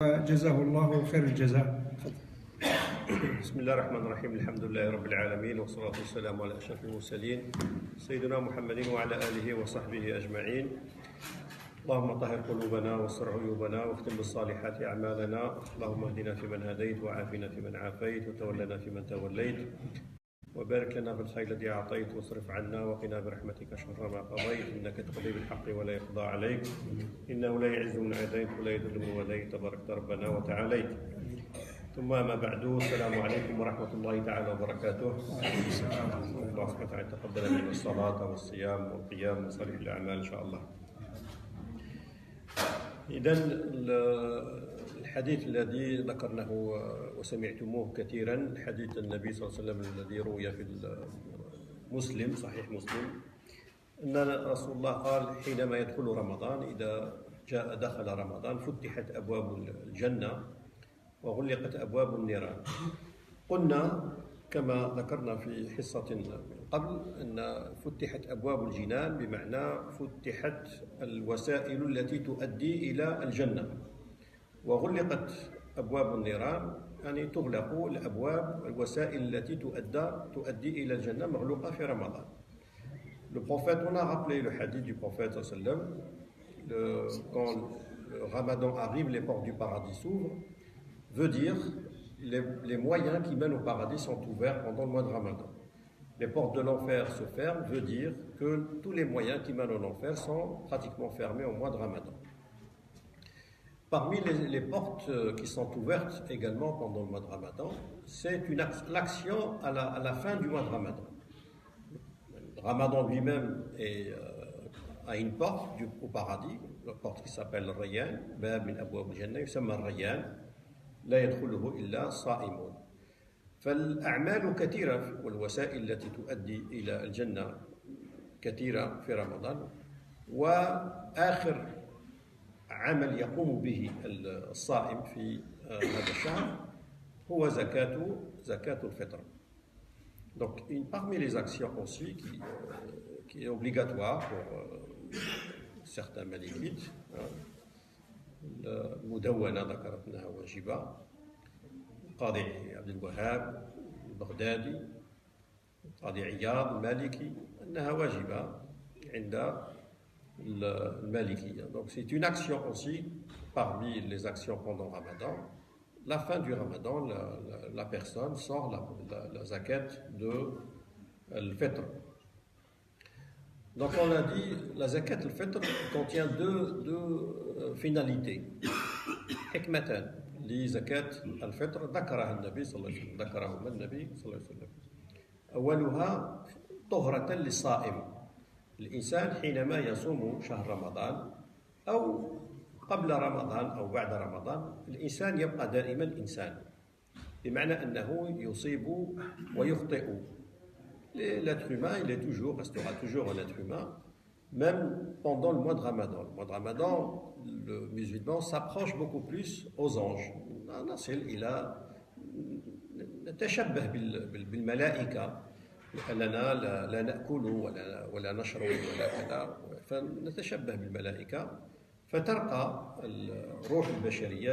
جزاه الله خير الجزاء. بسم الله الرحمن الرحيم. الحمد لله رب العالمين، والصلاة والسلام على أشرف المرسلين سيدنا محمد وعلى آله وصحبه أجمعين. اللهم طهر قلوبنا واستر عيوبنا واختم بالصالحات أعمالنا. اللهم اهدنا فيمن هديت وعافنا فيمن عافيت وتولنا فيمن توليت وبارك لنا في الخير الذي أعطيت واصرف عنا وقنا برحمتك شر ما قضيت، إنك تقضي بالحق ولا يقضى عليك، إنه لا يعز من عاديت ولا يذل من وليت، تباركت ربنا وتعاليت. ثم ما بعد، السلام عليكم ورحمة الله تعالى وبركاته. الله سبحانه وتعالى تقبل منا الصلاة والصيام والقيام وصالح الأعمال إن شاء الله. إذن الحديث الذي ذكرناه وسمعتموه كثيرا، حديث النبي صلى الله عليه وسلم الذي روي في مسلم، صحيح مسلم، أن رسول الله قال حينما يدخل رمضان، إذا دخل رمضان فتحت أبواب الجنة وغلقت أبواب النيران. قلنا كما ذكرنا في حصة من قبل أن فتحت أبواب الجنان بمعنى فتحت الوسائل التي تؤدي إلى الجنة، وغلقت أبواب النيران يعني تغلق الأبواب الوسائل التي تؤدي إلى الجنة مغلوقة في رمضان. Le prophète, on a rappelé le hadith du prophète sallallahu alayhi wa sallam, quand le Ramadan arrive, les portes du paradis s'ouvrent, veut dire les moyens qui mènent au paradis sont ouverts pendant le mois de Ramadan. Les portes de l'enfer se ferment, veut dire que tous les moyens qui mènent en enfer sont pratiquement fermés au mois de Ramadan. Parmi les portes qui sont ouvertes également pendant le mois de Ramadan, c'est l'action à la fin du mois de Ramadan. Le Ramadan lui-même a une porte au paradis, la porte qui s'appelle Rayyan, Bab min Abwab al-Jannah, yusamma Rayyan, لا يدخله إلا صائمون. فالأعمال كثيرة والوسائل التي تؤدي إلى الجنة كثيرة في رمضان، وآخر عمل يقوم به الصائم في هذا الشهر هو زكاة الفطر. Donc parmi les actions aussi qui est obligatoire pour certains malikites, المدونة ذكرت أنها واجبة، القاضي عبد الوهاب البغدادي، القاضي عياض المالكي، أنها واجبة عند المالكية. Donc c'est une action aussi parmi les actions pendant Ramadan. La fin du Ramadan, la personne sort la zakat de al-fitr. Donc on a dit, la zakat al-fitr contient deux finalités. حكمتان لزكاة الفطر ذكرها النبي صلى الله عليه وسلم، ذكرهما النبي صلى الله عليه وسلم. أولها طهرة للصائم. الإنسان حينما يصوم شهر رمضان أو قبل رمضان أو بعد رمضان، الإنسان يبقى دائما إنسان، بمعنى أنه يصيب ويخطئ. L'être humain, restera toujours un être humain, même pendant le mois de Ramadan. Le mois de Ramadan, le musulman s'approche beaucoup plus aux anges. Il a نتشبه بالملائكة، لأننا لا نأكل ولا نشرب ولا كذا، فنتشبه بالملائكة، فترقى الروح البشرية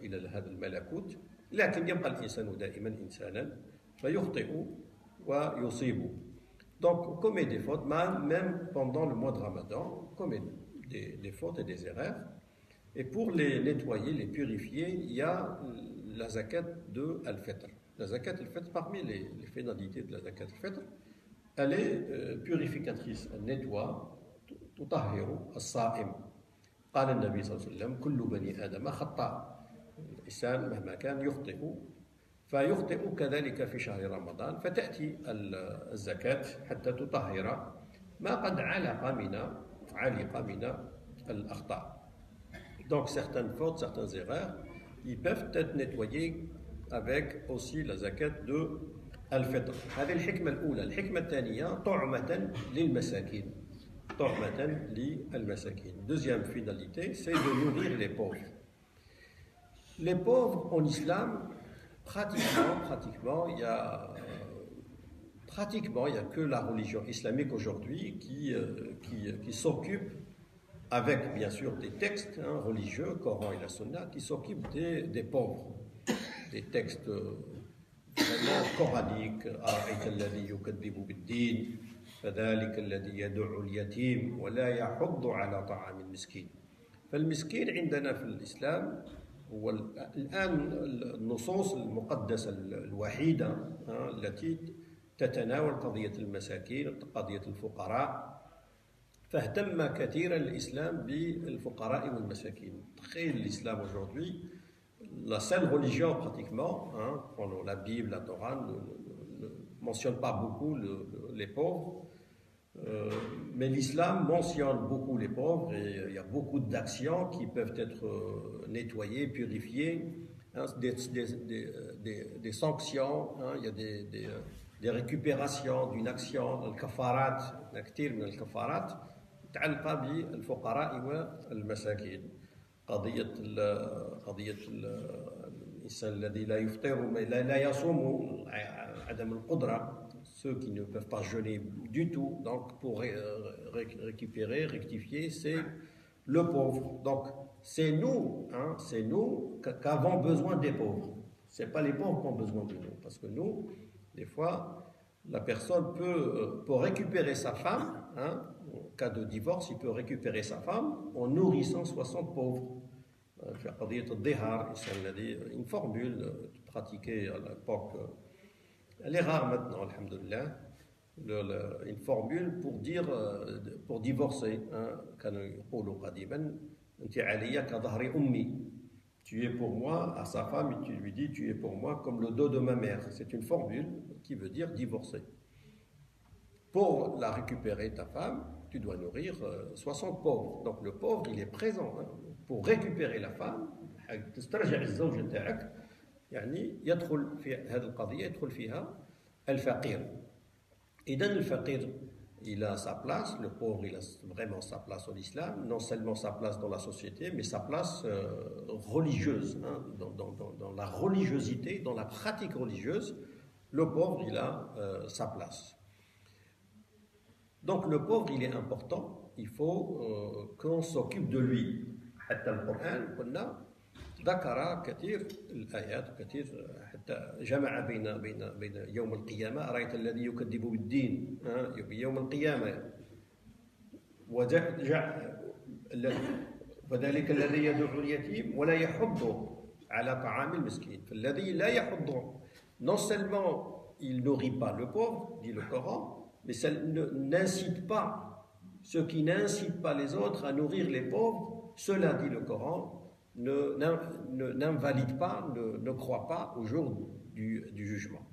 إلى هذا الملكوت. لكن يبقى الإنسان دائما إنسانا فيخطئ ويصيب. Donc on commet des fautes, même pendant le mois de Ramadan, on commet des fautes et des erreurs. Et pour les nettoyer, les purifier, il y a la zakat de al-fitr. La zakat al-fitr, parmi les finalités de la zakat al-fitr, elle est purificatrice, elle nettoie, tutahhiru as-sa'im. قال النبي صلى الله عليه وسلم كل بني آدم خطاء. الإنسان مهما كان يخطئ، فيخطئ كذلك في شهر رمضان، فتأتي الزكاة حتى تطهر ما قد علق من الأخطاء. Donc certaines fautes, certaines erreurs, ils peuvent être nettoyés avec aussi la zakat de al-fitr. هذه الحكمة الأولى. الحكمة الثانية طعمة للمساكين. طعمة للمساكين. Deuxième finalité, c'est de nourrir les pauvres. Les pauvres en islam, pratiquement, il y a que la religion islamique aujourd'hui qui s'occupe avec bien sûr des textes religieux, Coran et la Sunna, qui s'occupent des pauvres, des textes vraiment coraniques. أرأيت الذي يكذب بالدين فذلك الذي يدع اليتيم ولا يحض على طعام المسكين. فالمسكين عندنا في الإسلام هو الآن النصوص المقدسة الوحيدة التي تتناول قضية المساكين، قضية الفقراء. فاهتم كثيرا الإسلام بالفقراء والمساكين. Très l'islam aujourd'hui, la seule religion pratiquement, la Bible, la Torah, ne mentionne pas beaucoup les pauvres, mais l'islam mentionne beaucoup les pauvres et il y a beaucoup d'actions qui peuvent être nettoyées, purifiées, des sanctions, il y a des récupérations d'une action, الكفارات, كثير من الكفارات متعلقة بالفقراء والمساكين. قضية الإنسان الذي لا يفطر لا يصوم عدم القدرة, ceux qui ne peuvent pas jeûner du tout, donc pour récupérer, rectifier, c'est le pauvre. Donc c'est nous qu'avons besoin des pauvres. C'est pas les pauvres qui ont besoin de nous, parce que nous, des fois, la personne peut, pour récupérer sa femme, en cas de divorce, il peut récupérer sa femme en nourrissant 60 pauvres. Une formule pratiquée à l'époque, elle est rare maintenant, alhamdoulilah, une formule pour dire, pour divorcer. Tu es pour moi, à sa femme, et tu lui dis, tu es pour moi comme le dos de ma mère. C'est une formule qui veut dire divorcer. Pour la récupérer, ta femme, tu dois nourrir 60 pauvres. Donc le pauvre, il est présent. Pour récupérer la femme, تسترجع الزوجة تاعك, يعني يدخل في هذه القضية يدخل فيها الفقير. إذن الفقير, il a sa place, le pauvre, il a vraiment sa place en islam, non seulement sa place dans la société, mais sa place religieuse, dans la religiosité, dans la pratique religieuse, le pauvre, il a sa place. Donc le pauvre, il est important, il faut qu'on s'occupe de lui. حتى القرآن قلنا ذكر كثير الآيات كثير حتى جمع بين يوم القيامة. أرأيت الذي يكذب بالدين يوم القيامة وذلك الذي يدعو اليتيم ولا يحض على طعام المسكين. فالذي لا يحض, non seulement il nourrit pas le pauvre, dit le Coran, mais ça n'incite pas, ceux qui n'incitent pas les autres à nourrir les pauvres, cela, dit le Coran, n'invalide pas, ne croit pas au jour du jugement.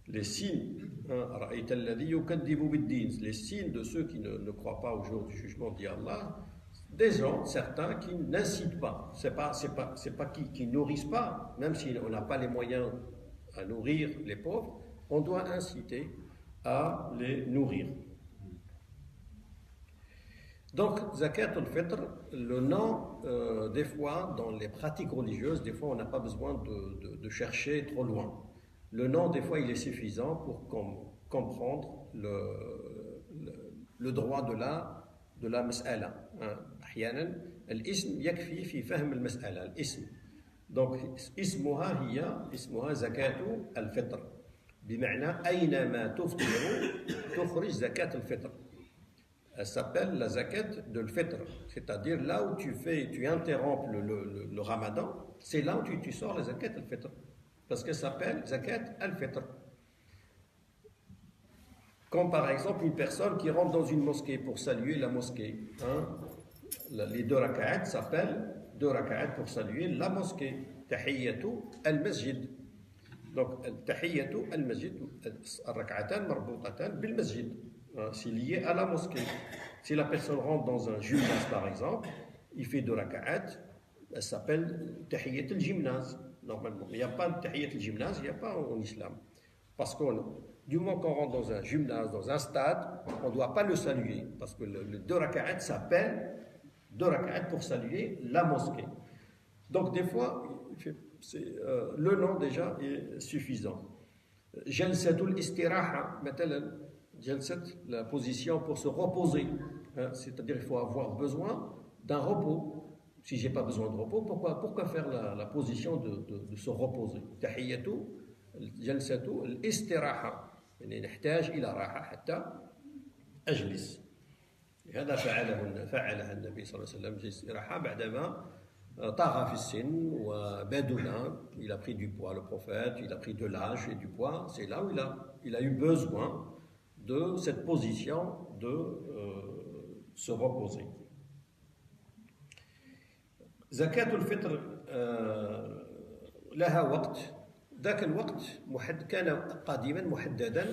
Les signes, les signes de ceux qui ne croient pas au jour du jugement, dit Allah, des gens, certains qui n'incitent pas, c'est pas qui nourrissent pas, même si on n'a pas les moyens à nourrir les pauvres, on doit inciter à les nourrir. Donc, Zakat al-Fitr, le nom, des fois, dans les pratiques religieuses, des fois, on n'a pas besoin de chercher trop loin. Le nom, des fois, il est suffisant pour comprendre le droit de la mas'ala. أحيانا الاسم يكفي في فهم المسألة. الاسم. Donc, اسمها زكاة الفطر. بمعنى أينما تفطر تخرج زكاة الفطر. Elle s'appelle la zakat de l'fitr, c'est-à-dire là où tu interromps le ramadan, c'est là où tu sors la zakat al-fitr, parce qu'elle s'appelle zakat al-fitr. Comme par exemple une personne qui rentre dans une mosquée pour saluer la mosquée, les 2 raka'at s'appellent 2 raka'at pour saluer la mosquée, tahiyyatu al-masjid. Donc tahiyyatu al-masjid, al-raka'atan marbutatan bil-masjid. C'est lié à la mosquée. Si la personne rentre dans un gymnase par exemple, il fait 2 raka'at, elle s'appelle tahiyyat al-gymnase. Normalement, il n'y a pas de tahiyyat al-gymnase, il n'y a pas en islam. Parce que du moment qu'on rentre dans un gymnase, dans un stade, on ne doit pas le saluer. Parce que le 2 raka'at s'appelle 2 raka'at pour saluer la mosquée. Donc des fois, le nom déjà est suffisant. Jalsatul istiraha, مثلا, la position pour se reposer. hein. C'est-à-dire qu'il faut avoir besoin d'un repos. Si j'ai pas besoin de repos, pourquoi faire la position de se reposer? تحية جلسة الاستراحة يعني نحتاج إلى راحة حتى أجلس. هذا فعلها النبي صلى الله عليه وسلم الاستراحة بعدما طغى في السن وبدنا. Il a pris du poids, le prophète, il a pris de l'âge et du poids. C'est là où il a eu besoin de cette position de se reposer. زكاة الفطر لها وقت. ذاك الوقت كان قديما محددا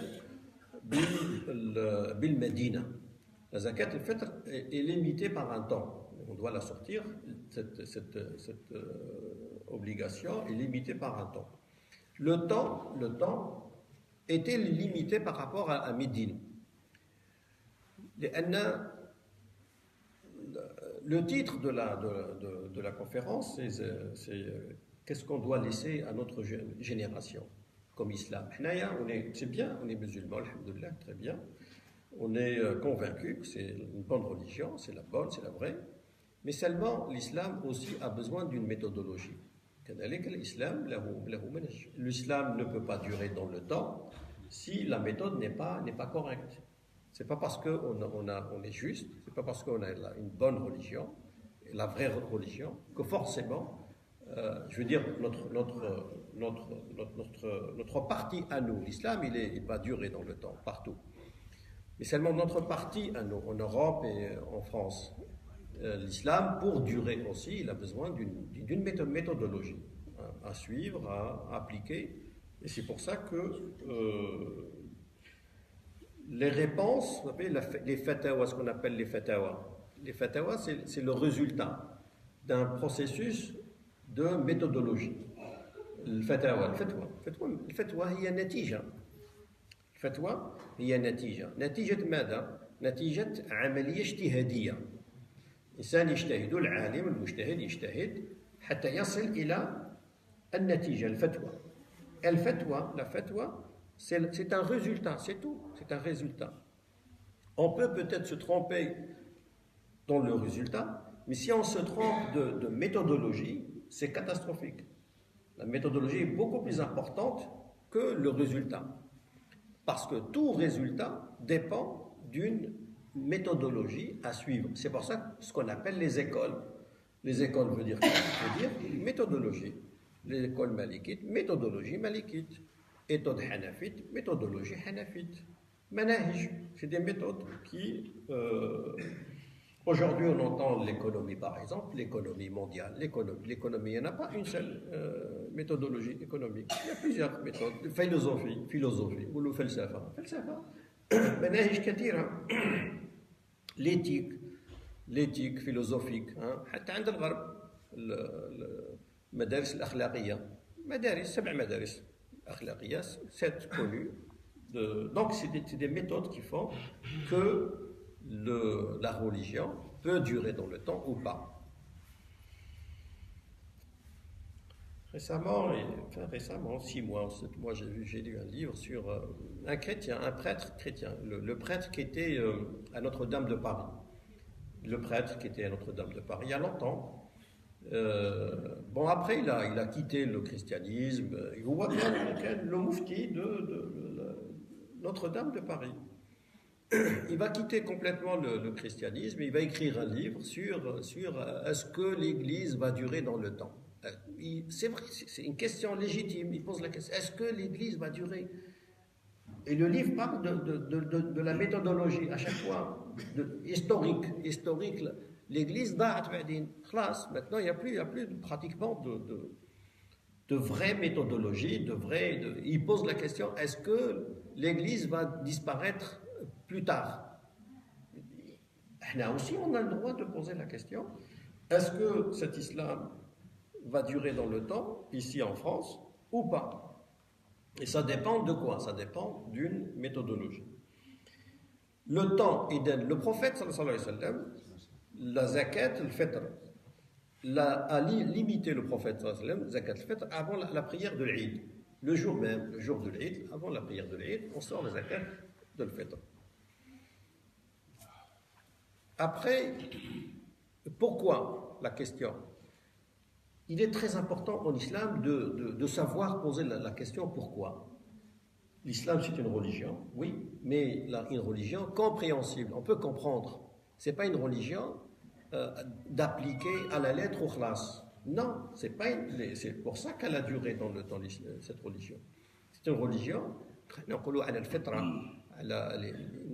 بالمدينة. La zakat al-fitr est limitée par un temps. On doit la sortir, cette obligation est limitée par un temps. Le temps était limité par rapport à Médine. Le titre de la conférence, c'est qu'est-ce qu'on doit laisser à notre génération comme islam. C'est bien, on est musulmans, alhamdoulilah, très bien. On est convaincu que c'est une bonne religion, c'est la bonne, c'est la vraie. Mais seulement, l'islam aussi a besoin d'une méthodologie. L'islam ne peut pas durer dans le temps si la méthode n'est pas correcte. C'est pas parce qu'on est juste, c'est pas parce qu'on a une bonne religion, la vraie religion, que forcément, je veux dire, notre partie à nous, l'islam, il va durer dans le temps, partout. Mais seulement notre partie à nous, en Europe et en France, l'islam, pour durer aussi, il a besoin d'une méthodologie à suivre, à appliquer. Et c'est pour ça que les réponses, vous savez, les fatawas, ce qu'on appelle les fatawas, c'est le résultat d'un processus de méthodologie. الفتوى هي نتيجة. الفتوى هي نتيجة ماذا؟ نتيجة عملية اجتهادية. إنسان يجتهد، العالم المجتهد يجتهد حتى يصل إلى النتيجة، الفتوى. La fatwa, c'est un résultat, c'est tout, c'est un résultat. On peut peut-être se tromper dans le résultat, mais si on se trompe de méthodologie, c'est catastrophique. La méthodologie est beaucoup plus importante que le résultat. Parce que tout résultat dépend d'une méthodologie à suivre. C'est pour ça ce qu'on appelle les écoles. Les écoles veut dire quoi? Veut dire méthodologie. Les écoles malikites, méthodologie malikite. Éthode hanafite, méthodologie hanafite. Manahij, c'est des méthodes qui... Aujourd'hui, on entend l'économie, par exemple, l'économie mondiale. L'économie, il n'y en a pas une seule méthodologie économique. Il y a plusieurs méthodes. Philosophie, ou le falsafa. Manahij kathira. L'éthique philosophique. حتى عند الغرب المدارس الأخلاقية. سبع مدارس أخلاقية, 7 connues. Donc, c'est des méthodes qui font que la religion peut durer dans le temps ou pas. Récemment, 6 mois, 7 mois, j'ai lu un livre sur un chrétien, un prêtre chrétien, le prêtre qui était à Notre-Dame de Paris. Le prêtre qui était à Notre-Dame de Paris il y a longtemps. Après, il a quitté le christianisme. Il voit bien le moufti de Notre-Dame de Paris. Il va quitter complètement le christianisme, il va écrire un livre sur est-ce que l'Église va durer dans le temps. C'est vrai, c'est une question légitime, il pose la question, est-ce que l'Église va durer? Et le livre parle de la méthodologie, à chaque fois, historique. L'Église maintenant il n'y a plus pratiquement de vraie méthodologie, il pose la question, est-ce que l'Église va disparaître plus tard? Là aussi, on a le droit de poser la question, est-ce que cet islam va durer dans le temps, ici en France, ou pas? Et ça dépend de quoi? Ça dépend d'une méthodologie. Le temps, le prophète, sallallahu alayhi wa sallam, la zakat al-fitr, a limité le prophète, sallallahu alayhi wa sallam, zakat al-fitr, avant la prière de l'Eid. Le jour même, le jour de l'Eid, avant la prière de l'Eid, on sort la zakat de al-fitr. Après, pourquoi la question? Il est très important en islam de savoir poser la question pourquoi. L'islam, c'est une religion, oui, mais une religion compréhensible. On peut comprendre. Ce n'est pas une religion d'appliquer à la lettre au khlas. Non, c'est pour ça qu'elle a duré dans cette religion. C'est une religion, une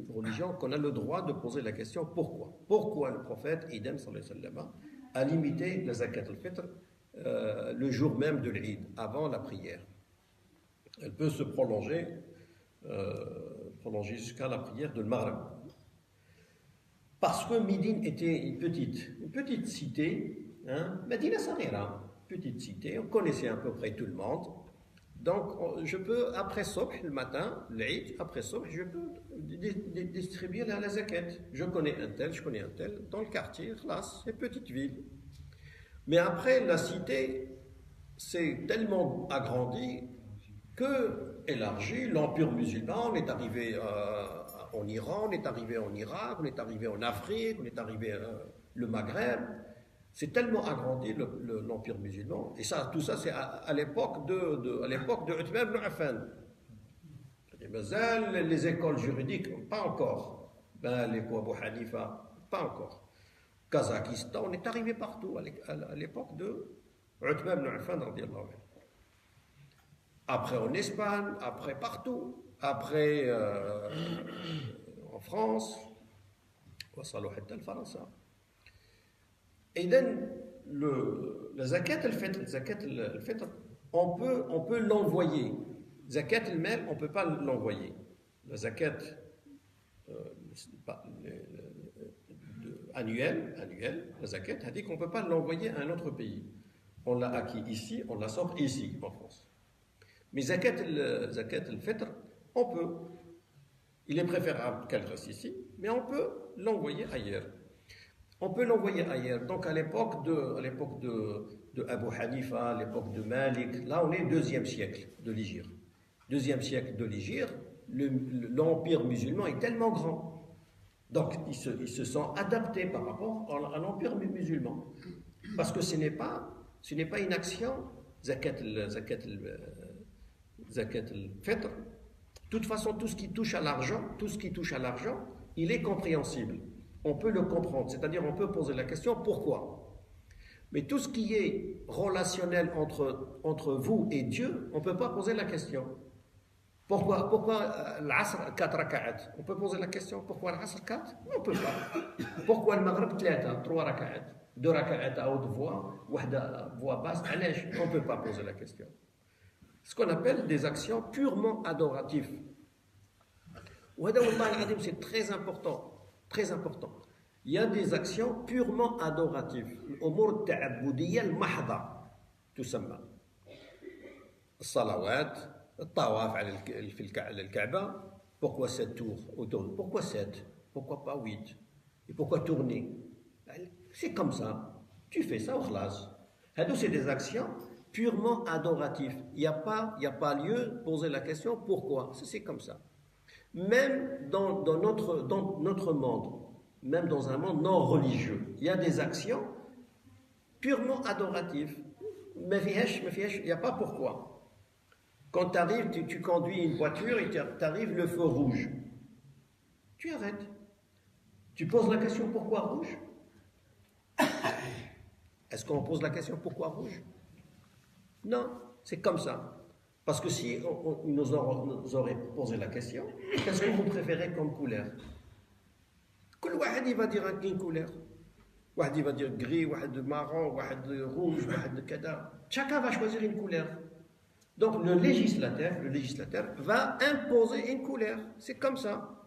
religion qu'on a le droit de poser la question pourquoi. Pourquoi le prophète, idem sallallahu alayhi wa sallam, a limité la zakat al-fitr le jour même de l'Eid, avant la prière. Elle peut se prolonger jusqu'à la prière de Maghreb. Parce que Médine était une petite cité, Médine Sarira, petite cité, on connaissait à peu près tout le monde. Donc, je peux, après Sobh, le matin, l'Eid, après Sobh, je peux distribuer la zakat. Je connais un tel, dans le quartier, là, c'est petite ville. Mais après, la cité s'est tellement agrandie que élargie, l'empire musulman, on est arrivé en Iran, on est arrivé en Irak, on est arrivé en Afrique, on est arrivé le Maghreb. C'est tellement agrandi l'empire musulman. Et ça, tout ça, c'est à l'époque de Uthman ibn Affan. Les écoles juridiques, pas encore. L'école Abu Hanifa, pas encore. Kazakhstan, on est arrivé partout à l'époque de Uthman ibn Affan, radiyallahu anhu. Après en Espagne, après partout, après en France, et la zakat al-fitr, on peut l'envoyer. Zakat al-mal, on ne peut pas l'envoyer. La zakat annuelle, la zakat, a dit qu'on ne peut pas l'envoyer à un autre pays. On l'a acquis ici, on la sort ici, en France. Mais zakat al-fitr, on peut. Il est préférable qu'elle reste ici, mais on peut l'envoyer ailleurs. On peut l'envoyer ailleurs. Donc à l'époque de Abu Hanifa, à l'époque de Malik, là on est 2e siècle de l'Hégire. 2e siècle de l'Hégire, l'empire musulman est tellement grand. Donc ils se sont adaptés par rapport à l'empire musulman. Parce que ce n'est pas une action, zakat al-fitr. De toute façon, tout ce qui touche à l'argent, il est compréhensible. On peut le comprendre, c'est-à-dire on peut poser la question pourquoi. Mais tout ce qui est relationnel entre vous et Dieu, on ne peut pas poser la question. Pourquoi l'Asr 4 raka'at? On peut poser la question pourquoi l'Asr 4? On ne peut pas. Pourquoi le Maghreb 3 raka'at? 2 raka'at à haute voix, à voix basse, on ne peut pas poser la question. Ce qu'on appelle des actions purement adoratives. C'est très important. Très important. Il y a des actions purement adoratives. L'umur ta'aboudiyya al-mahda, tout simplement. Salawat, tawaf à Kaaba. Pourquoi 7 tours autour? Pourquoi 7? Pourquoi pas 8? Et pourquoi tourner? C'est comme ça. Tu fais ça au khlas. C'est des actions purement adoratives. Il n'y a pas lieu de poser la question pourquoi. C'est comme ça. Même dans notre monde, même dans un monde non religieux, il y a des actions purement adoratives. Mais il n'y a pas pourquoi. Quand tu arrives, tu conduis une voiture et tu arrives le feu rouge. Tu arrêtes. Tu poses la question pourquoi rouge? Est-ce qu'on pose la question pourquoi rouge? Non, c'est comme ça. Parce que si on nous aurait posé la question, qu'est-ce que vous préférez comme couleur? Tout le monde va dire une couleur. Il va dire gris, marron, rouge, kada. Chacun va choisir une couleur. Donc le législateur va imposer une couleur. C'est comme ça.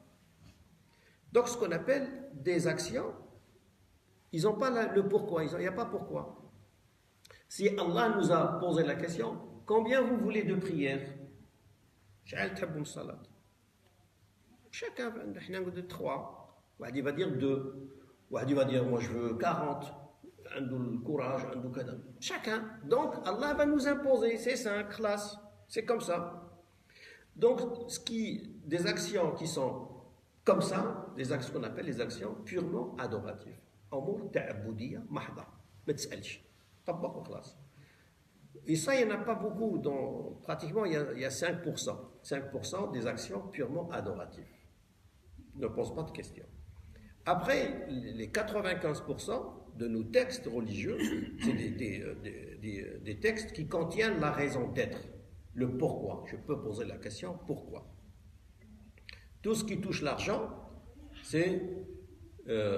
Donc ce qu'on appelle des actions, ils n'ont pas le pourquoi, il n'y a pas pourquoi. Si Allah nous a posé la question, combien vous voulez de prières? Chacun va dire 3. Il va dire 2. Il va dire moi je veux 40. Le courage, chacun. Donc Allah va nous imposer ces 5 classes. C'est comme ça. Donc des actions qui sont Comme ça, les actions qu'on appelle les actions purement adoratives. أمور تعبدية محضة ما تسألش طبق وخلاص. Et ça, il n'y en a pas beaucoup. Pratiquement, il y a 5%. 5% des actions purement adoratives. Ne pose pas de questions. Après, les 95% de nos textes religieux, c'est des textes qui contiennent la raison d'être, le pourquoi. Je peux poser la question pourquoi. Tout ce qui touche l'argent,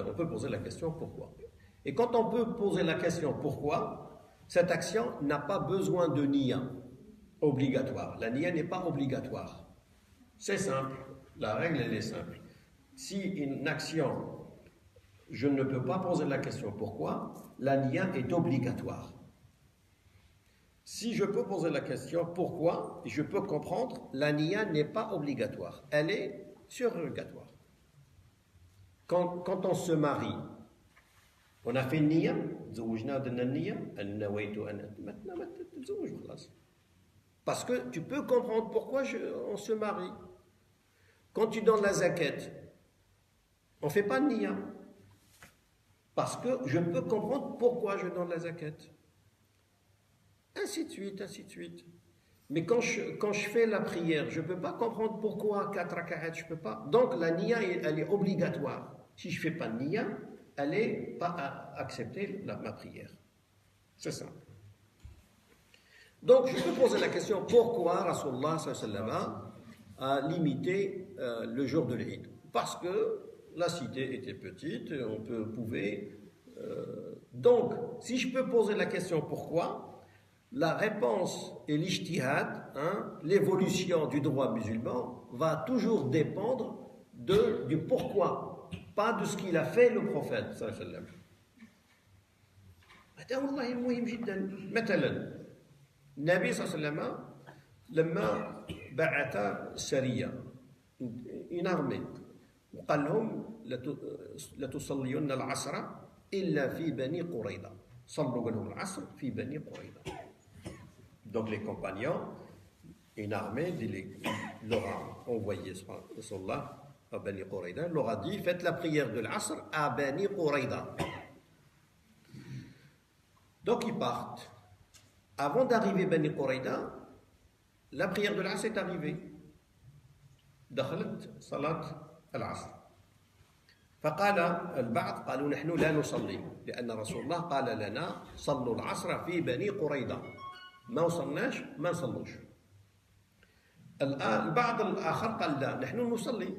on peut poser la question pourquoi. Et quand on peut poser la question pourquoi, cette action n'a pas besoin de niya obligatoire. La niya n'est pas obligatoire. C'est simple. La règle, elle est simple. Si une action, je ne peux pas poser la question pourquoi, la niya est obligatoire. Si je peux poser la question pourquoi, je peux comprendre, la niya n'est pas obligatoire. Elle est surrogatoire. Quand on se marie, on a fait niya, parce que tu peux comprendre pourquoi on se marie. Quand tu donnes la zakat, on ne fait pas niya, parce que je peux comprendre pourquoi je donne la zakat. Ainsi de suite, ainsi de suite. Mais quand je fais la prière, je ne peux pas comprendre pourquoi 4 raka'at, je ne peux pas. Donc la niya, elle est obligatoire. Si je ne fais pas niya, elle n'est pas à accepter ma prière. C'est ça. Donc je peux poser la question pourquoi Rasulullah sallallahu alayhi wa sallam a limité le jour de l'Eid. Parce que la cité était petite, on pouvait. Donc, si je peux poser la question pourquoi, la réponse et l'ijtihad, l'évolution du droit musulman, va toujours dépendre du pourquoi, pas de ce qu'il a fait le prophète sallallahu alayhi wa sallam. هذا والله مهم جدا. مثلا النبي صلى الله عليه وسلم لما بعث سرية une armée وقال لهم لتصلين العصر إلا في بني قريظة. صلوا لهم العصر في بني قريظة. Donc les compagnons, une armée leur a envoyé Rasulullah à Bani Qurayza, leur a dit faites la prière de l'Asr à Bani Qurayza. Donc ils partent. Avant d'arriver Bani Qurayza, la prière de l'Asr est arrivée. دخلت صلاة العصر. فقال البعض قالوا نحن لا نصلي لأن رسول الله قال لنا صلوا العصر في بني قريظة. ما وصلناش ما نصلوش. البعض الآخر قال لا نحن نصلي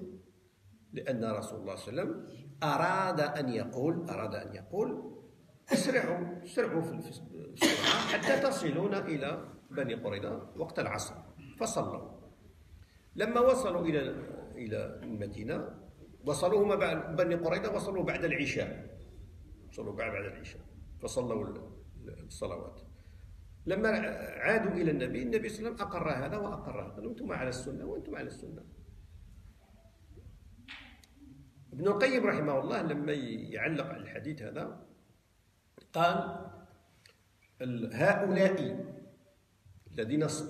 لأن رسول الله صلى الله عليه وسلم أراد أن يقول اسرعوا في السرعة حتى تصلون إلى بني قريظة وقت العصر. فصلوا. لما وصلوا إلى المدينة وصلوا هم بني قريظة وصلوا بعد العشاء. فصلوا الصلوات. لما عادوا إلى النبي صلى الله عليه وسلم أقر هذا وأقر هذا. أنتم على السنة وأنتم على السنة. ابن القيم رحمه الله لما يعلق على الحديث هذا قال هؤلاء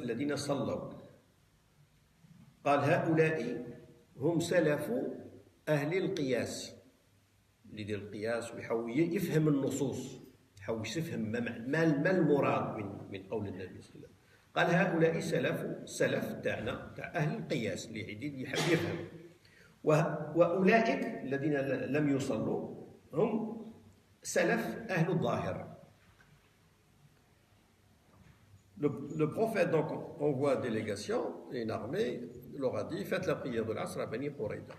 الذين صلوا قال هؤلاء هم سلف أهل القياس. اللي يدير القياس ويحاول يفهم النصوص، يحاول يفهم ما المراد من قول النبي صلى الله عليه وسلم. قال هؤلاء سلف تاعنا تاع أهل القياس اللي يحب يفهم. وأولئك الذين لم يصلوا هم سلف أهل الظاهر. Le prophète donc envoie délégation, une armée, leur a dit faites la prière de l'Asr à Bani Qurayza.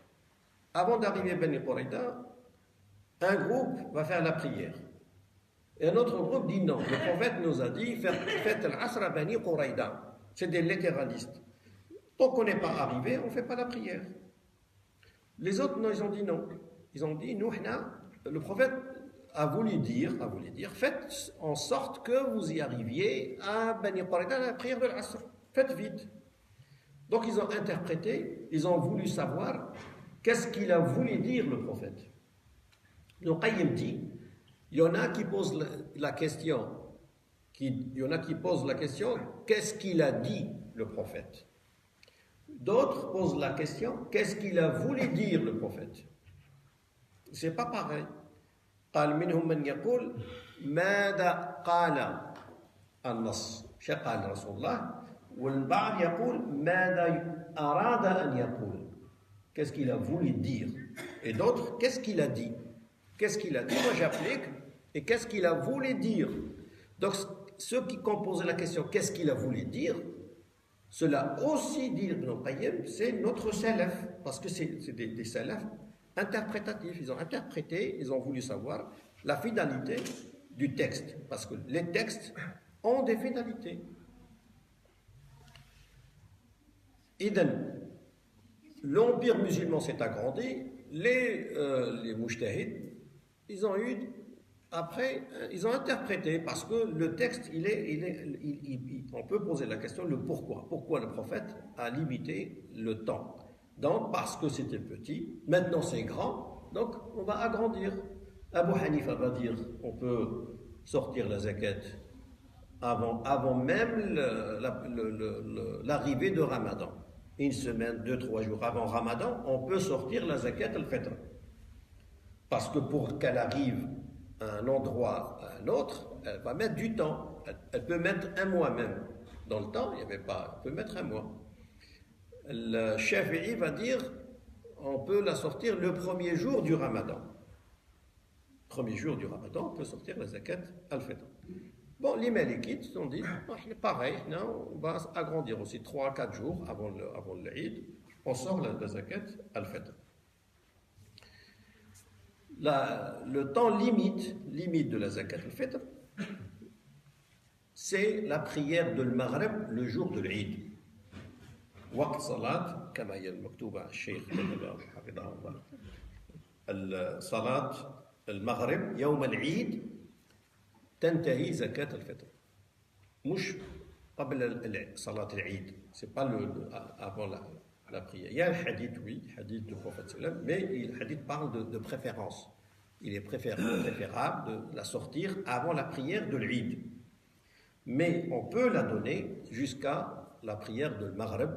Avant d'arriver à Bani Qurayza, un groupe va faire la prière. Et un autre groupe dit non. Le prophète nous a dit faites l'Asr à Bani Qurayza. C'est des littéralistes. Tant qu'on n'est pas arrivé, on ne fait pas la prière. Les autres, non, ils ont dit non. Ils ont dit nous, le prophète a voulu dire, faites en sorte que vous y arriviez à Bani Qurayza, la prière de l'Asr. Faites vite. Donc ils ont interprété, ils ont voulu savoir qu'est-ce qu'il a voulu dire le prophète. Le Qayyim dit, il y en a qui posent la question, qu'est-ce qu'il a dit le prophète. D'autres posent la question, qu'est-ce qu'il a voulu dire le prophète? C'est pas pareil. قال منهم من يقول ماذا قال النص شو قال رسول الله والبعض يقول ماذا أراد أن يقول qu'est-ce qu'il a voulu dire et d'autres qu'est-ce qu'il a dit moi j'applique et qu'est-ce qu'il a voulu dire donc ceux qui ont posé la question qu'est-ce qu'il a voulu dire cela aussi dit Ibn Qayyim c'est notre salaf parce que c'est des salafs interprétatifs, ils ont interprété, ils ont voulu savoir la finalité du texte, parce que les textes ont des finalités. L'empire musulman s'est agrandi, les mujtahids, ils ont eu, après, ils ont interprété, parce que le texte, on peut poser la question, le pourquoi. Pourquoi le prophète a limité le temps? Donc, parce que c'était petit, maintenant c'est grand, donc on va agrandir. Abu Hanifa va dire on peut sortir la zakat avant même l'arrivée de Ramadan. Une semaine, 2-3 jours avant Ramadan, on peut sortir la zakat al-fitr. Parce que pour qu'elle arrive à un endroit à un autre, elle va mettre du temps. Elle peut mettre un mois même. Dans le temps, il n'y avait pas, elle peut mettre un mois. Le Shafi'i va dire on peut la sortir le premier jour du Ramadan. Premier jour du Ramadan, on peut sortir la zakat al-fitr. Bon, les Malikites ont dit pareil, non, on va agrandir aussi 3-4 jours avant l'Eid, on sort la zakat al-fitr. Le temps limite de la zakat al-fitr, c'est la prière de l'Maghrib le jour de l'Eid. وقت صلاة كما هي المكتوبة على الشيخ حفظه الله صلاة المغرب يوم العيد تنتهي زكاة الفطر مش قبل صلاة العيد c'est pas avant la prière il y a un hadith oui hadith du prophète sallam mais le hadith parle de préférence il est préférable de la sortir avant la prière de l'Eid mais on peut la donner jusqu'à la prière de Maghrib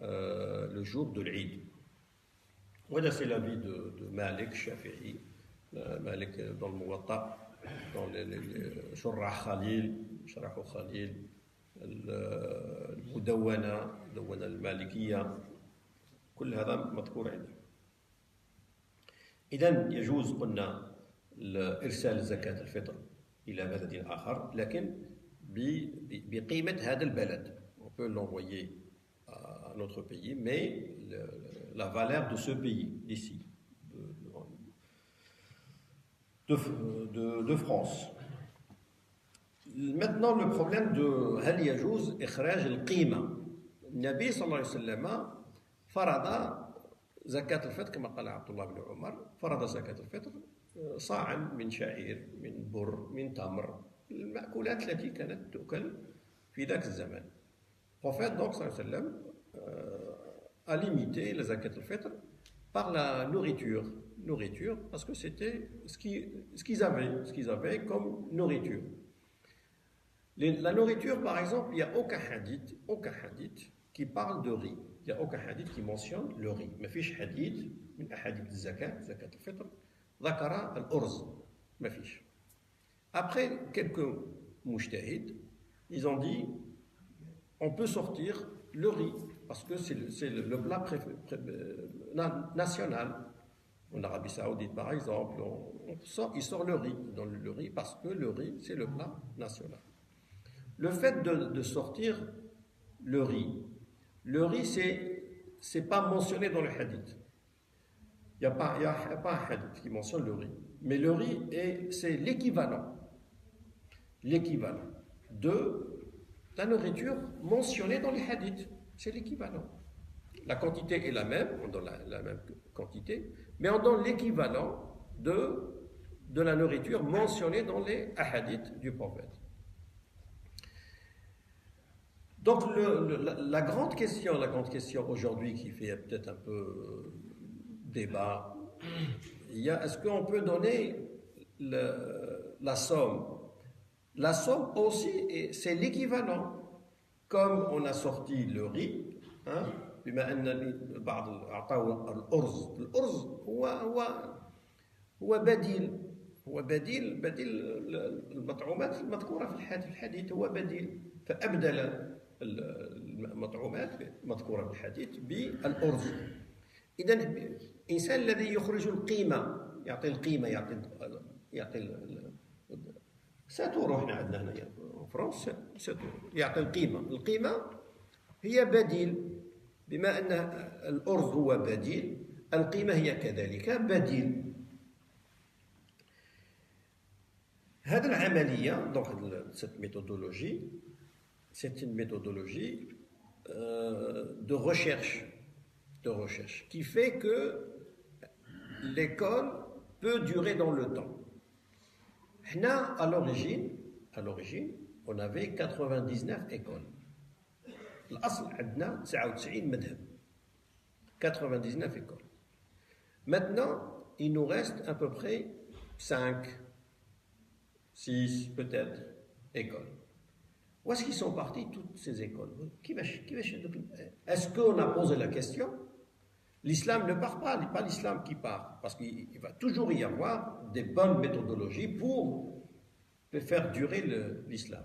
le jour de l'Eid. Voilà, c'est l'avis de Malik, Shafi'i, Malik dans le Muwatta, dans les Shurrah Khalil, Sharah Khalil, المدونة المالكية كل هذا مذكور عندنا. إذن يجوز قلنا إرسال زكاة الفطر إلى بلد آخر لكن بقيمة هذا البلد. On peut l'envoyer à notre pays, mais la valeur de ce pays, d'ici, de France. Maintenant, le problème de هل يجوز إخراج القيمة. النبي صلى الله عليه وسلم فرض زكاة الفطر كما قال عبد الله بن عمر فرض زكاة الفطر صاعا من شعير من بر من تمر المأكولات التي كانت تؤكل في ذاك الزمان. Le prophète, donc, sallallahu alayhi wa sallam, a limité la zakat al-fitr par la nourriture, parce que c'était ce qu'ils avaient comme nourriture. La nourriture, par exemple, il n'y a aucun hadith qui parle de riz. Il n'y a aucun hadith qui mentionne le riz. ما فيش hadith من أحاديث الزكاة الفطر ذكر الأرز ما فيش. Après quelques mujtahids, ils ont dit on peut sortir le riz parce que c'est le plat national. En Arabie Saoudite, par exemple, il sort le riz, dans le riz parce que le riz, c'est le plat national. Le fait de sortir le riz, c'est pas mentionné dans le hadith. Il n'y a pas un hadith qui mentionne le riz. Mais le riz, c'est l'équivalent de la nourriture mentionnée dans les hadiths. C'est l'équivalent. La quantité est la même, on donne la même quantité, mais on donne l'équivalent de la nourriture mentionnée dans les hadiths du prophète. Donc la grande question aujourd'hui qui fait peut-être un peu débat, est-ce qu'on peut donner la somme? La somme aussi, c'est l'équivalent. Comme on a sorti le riz, بما أن البعض أعطاه الأرز هو بديل، هو بديل المطعومات المذكورة في الحديث، هو بديل، فأبدل المطعومات المذكورة في الحديث بالأرز. إذا الإنسان الذي يخرج القيمة، يعطي القيمة، يعطي ساتورو، احنا عندنا هنا في فرنسا ساتورو، يعطي القيمة هي بديل، بما أن الأرز هو بديل، القيمة هي كذلك بديل. هذه العملية donc cette méthodologie, c'est une méthodologie de recherche qui fait que l'école peut durer dans le temps. À l'origine, on avait 99 écoles. الأصل عندنا 99 مذهب، 99 écoles. Maintenant, il nous reste à peu près 5, 6 peut-être écoles. Où est-ce qu'ils sont partis toutes ces écoles? Est-ce qu'on a posé la question? L'islam ne part pas, pas l'islam qui part, parce qu'il va toujours y avoir des bonnes méthodologies pour faire durer l'islam.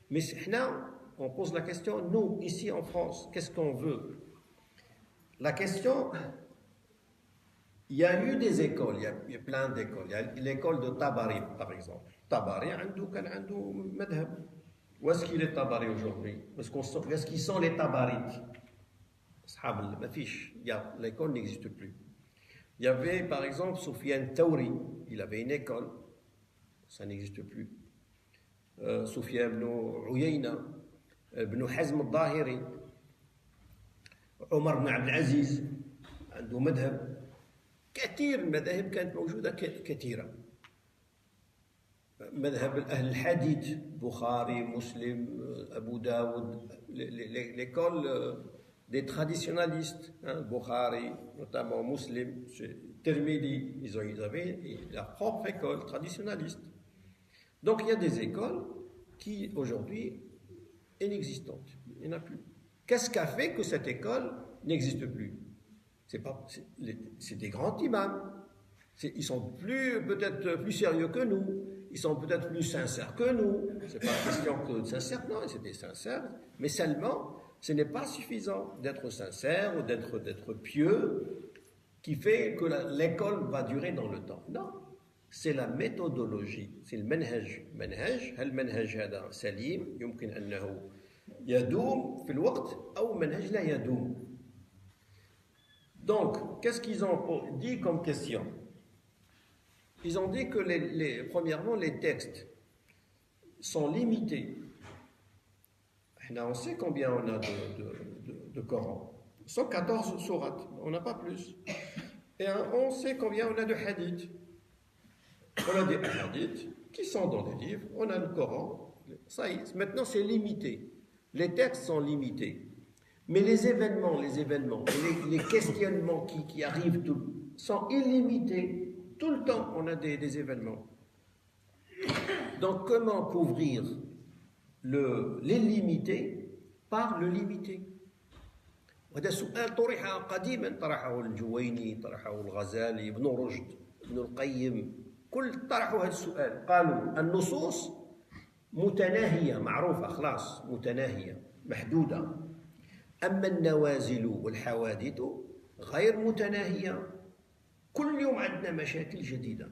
Mais là, on pose la question, nous, ici en France, qu'est-ce qu'on veut? La question, il y a eu des écoles, il y a plein d'écoles. Il y a l'école de Tabari, par exemple. Tabari, كان عنده مذهب. Où est-ce qu'il est Tabari aujourd'hui? Est-ce qu'ils sont les Tabarites? L'école n'existe plus. Il y avait par exemple Soufiane Taouri, il avait une école, ça n'existe plus. Soufiane ibn Uyayna, ibn Hazm al-Dhahiri, Omar ibn Abd al-Aziz, عنده مذهب. كثير من المذاهب كانت موجودة كثيرة. مذهب أهل الحديث، بخاري، مسلم، أبو داود، l'école des traditionalistes, Bukhari, notamment Muslim, Tirmidhi, ils avaient leur propre école traditionnaliste. Donc il y a des écoles qui aujourd'hui est inexistante, il n'y en a plus. Qu'est-ce qui a fait que cette école n'existe plus? C'est des grands imams. Ils sont peut-être plus sérieux que nous, ils sont peut-être plus sincères que nous. C'est pas question de sincère, non, c'était sincère, mais seulement ce n'est pas suffisant d'être sincère ou d'être pieux qui fait que l'école va durer dans le temps. Non, c'est la méthodologie, c'est le manhaj. هل المنهج هذا سليم يمكن أنه يدوم في الوقت أو منهج لا يدوم. Donc, qu'est-ce qu'ils ont dit comme question? Ils ont dit que premièrement, les textes sont limités. On sait combien on a de Coran. 114 sourates, on n'a pas plus. Et on sait combien on a de hadiths. On a des hadiths qui sont dans des livres, on a le Coran. Ça y est, maintenant c'est limité. Les textes sont limités. Mais les événements, les questionnements qui arrivent sont illimités. Tout le temps, on a des événements. Donc, comment couvrir l'illimité par le limité? وهذا سؤال طرح قديما، طرحه الجويني، طرحه الغزالي، ابن رشد، ابن القيم، كل طرحوا هذا السؤال. قالوا النصوص متناهية، معروفة خلاص، متناهية محدودة. أما النوازل والحوادث غير متناهية، كل يوم عندنا مشاكل جديدة.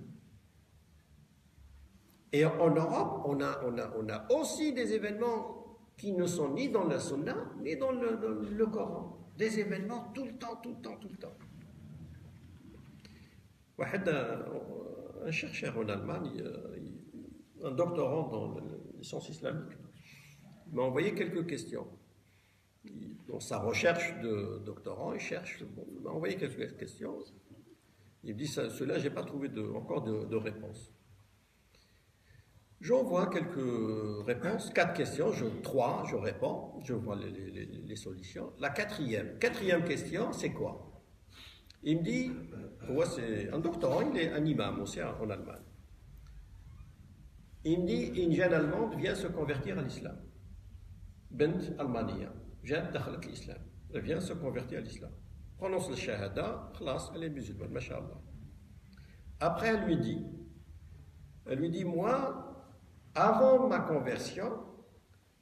Et en Europe, on a aussi des événements qui ne sont ni dans la Sunna, ni dans le Coran. Des événements tout le temps. Un chercheur en Allemagne, un doctorant dans les sciences islamiques, m'a envoyé quelques questions. Dans sa recherche de doctorant, il m'a envoyé quelques questions. Il me dit, cela, je n'ai pas trouvé encore de réponse. J'envoie quelques réponses, 4 questions, 3, je réponds, je vois les solutions. La quatrième question, c'est quoi? Il me dit, c'est un doctorant, il est un imam aussi en Allemagne. Il me dit, une jeune Allemande vient se convertir à l'islam. Bent Almania, جات دخلت الإسلام. Elle vient se convertir à l'islam. Prononce le shahada, khlas, elle est musulmane, mashallah. Après, elle lui dit, moi, avant ma conversion,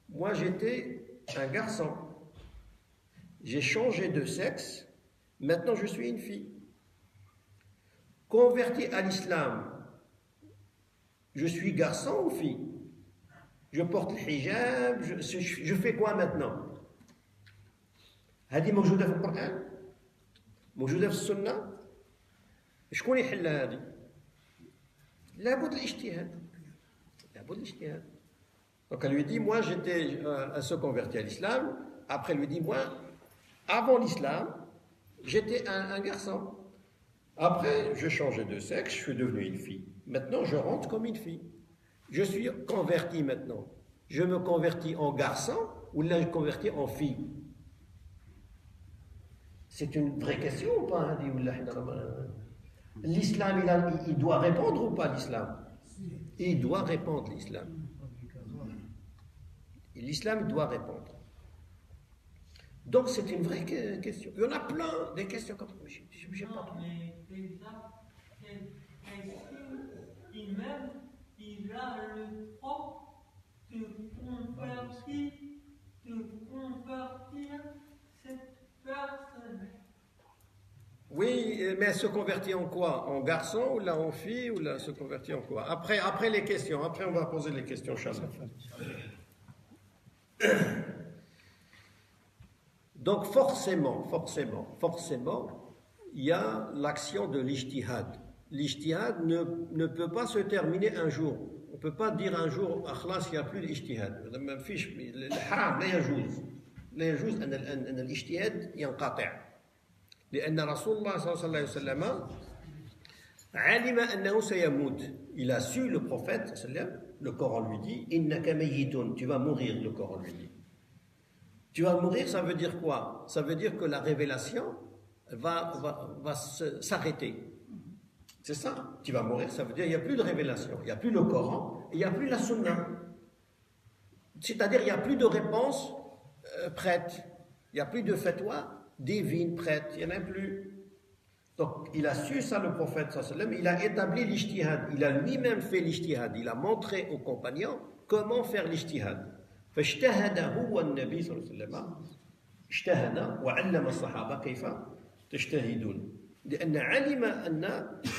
moi j'étais un garçon. J'ai changé de sexe, maintenant je suis une fille. Converti à l'islam, je suis garçon ou fille? Je porte le hijab, je fais quoi maintenant? هذه موجودة في القرآن؟ موجودة في السنة؟ شكون يحلها هذه؟ لابد الاجتهاد. لابد الاجتهاد. Donc elle lui dit, moi elle se convertit à l'islam. Après elle lui dit, moi, avant l'islam, j'étais un garçon. Après, je changeais de sexe, je suis devenue une fille. Maintenant, je rentre comme une fille. Je suis converti maintenant. Je me convertis en garçon ou là je me convertis en fille? C'est une vraie question ou pas? L'islam, il doit répondre ou pas l'islam? Il doit répondre l'islam. L'islam doit répondre. Donc c'est une vraie question. Il y en a plein des questions comme ça. Je pas trop. Mais déjà, est-ce qu'imam, il a le droit de convertir cette personne? Oui, mais elle se convertit en quoi? En garçon ou là en fille ou là elle se convertit en quoi? Après les questions, après on va poser les questions, Inch'Allah. Donc forcément, il y a l'action de l'ijtihad. L'ijtihad ne peut pas se terminer un jour. On ne peut pas dire un jour, akhlas, il n'y a plus d'ijtihad. الحرام لا يجوز أن الاجتهاد ينقطع. لأن رسول الله صلى الله عليه وسلم علم أنه سيموت. Il a su, le prophète, le Coran lui dit, إنك ميت, tu vas mourir, le Coran lui dit. Tu vas mourir, ça veut dire quoi? Ça veut dire que la révélation va s'arrêter. C'est ça. Tu vas mourir, ça veut dire qu'il n'y a plus de révélation, il n'y a plus le Coran, il n'y a plus la Sunna. C'est-à-dire il n'y a plus de réponse prête, il n'y a plus de fatwa divine prête, il n'y en a plus. Donc il a su ça, le prophète sallam, il a établi l'ijtihad, il a lui-même fait l'ijtihad, il a montré aux compagnons comment faire l'ijtihad. فاجتهد هو النبي صلى الله عليه وسلم اجتهد وعلم الصحابة كيف تجتهدون لأن علم أن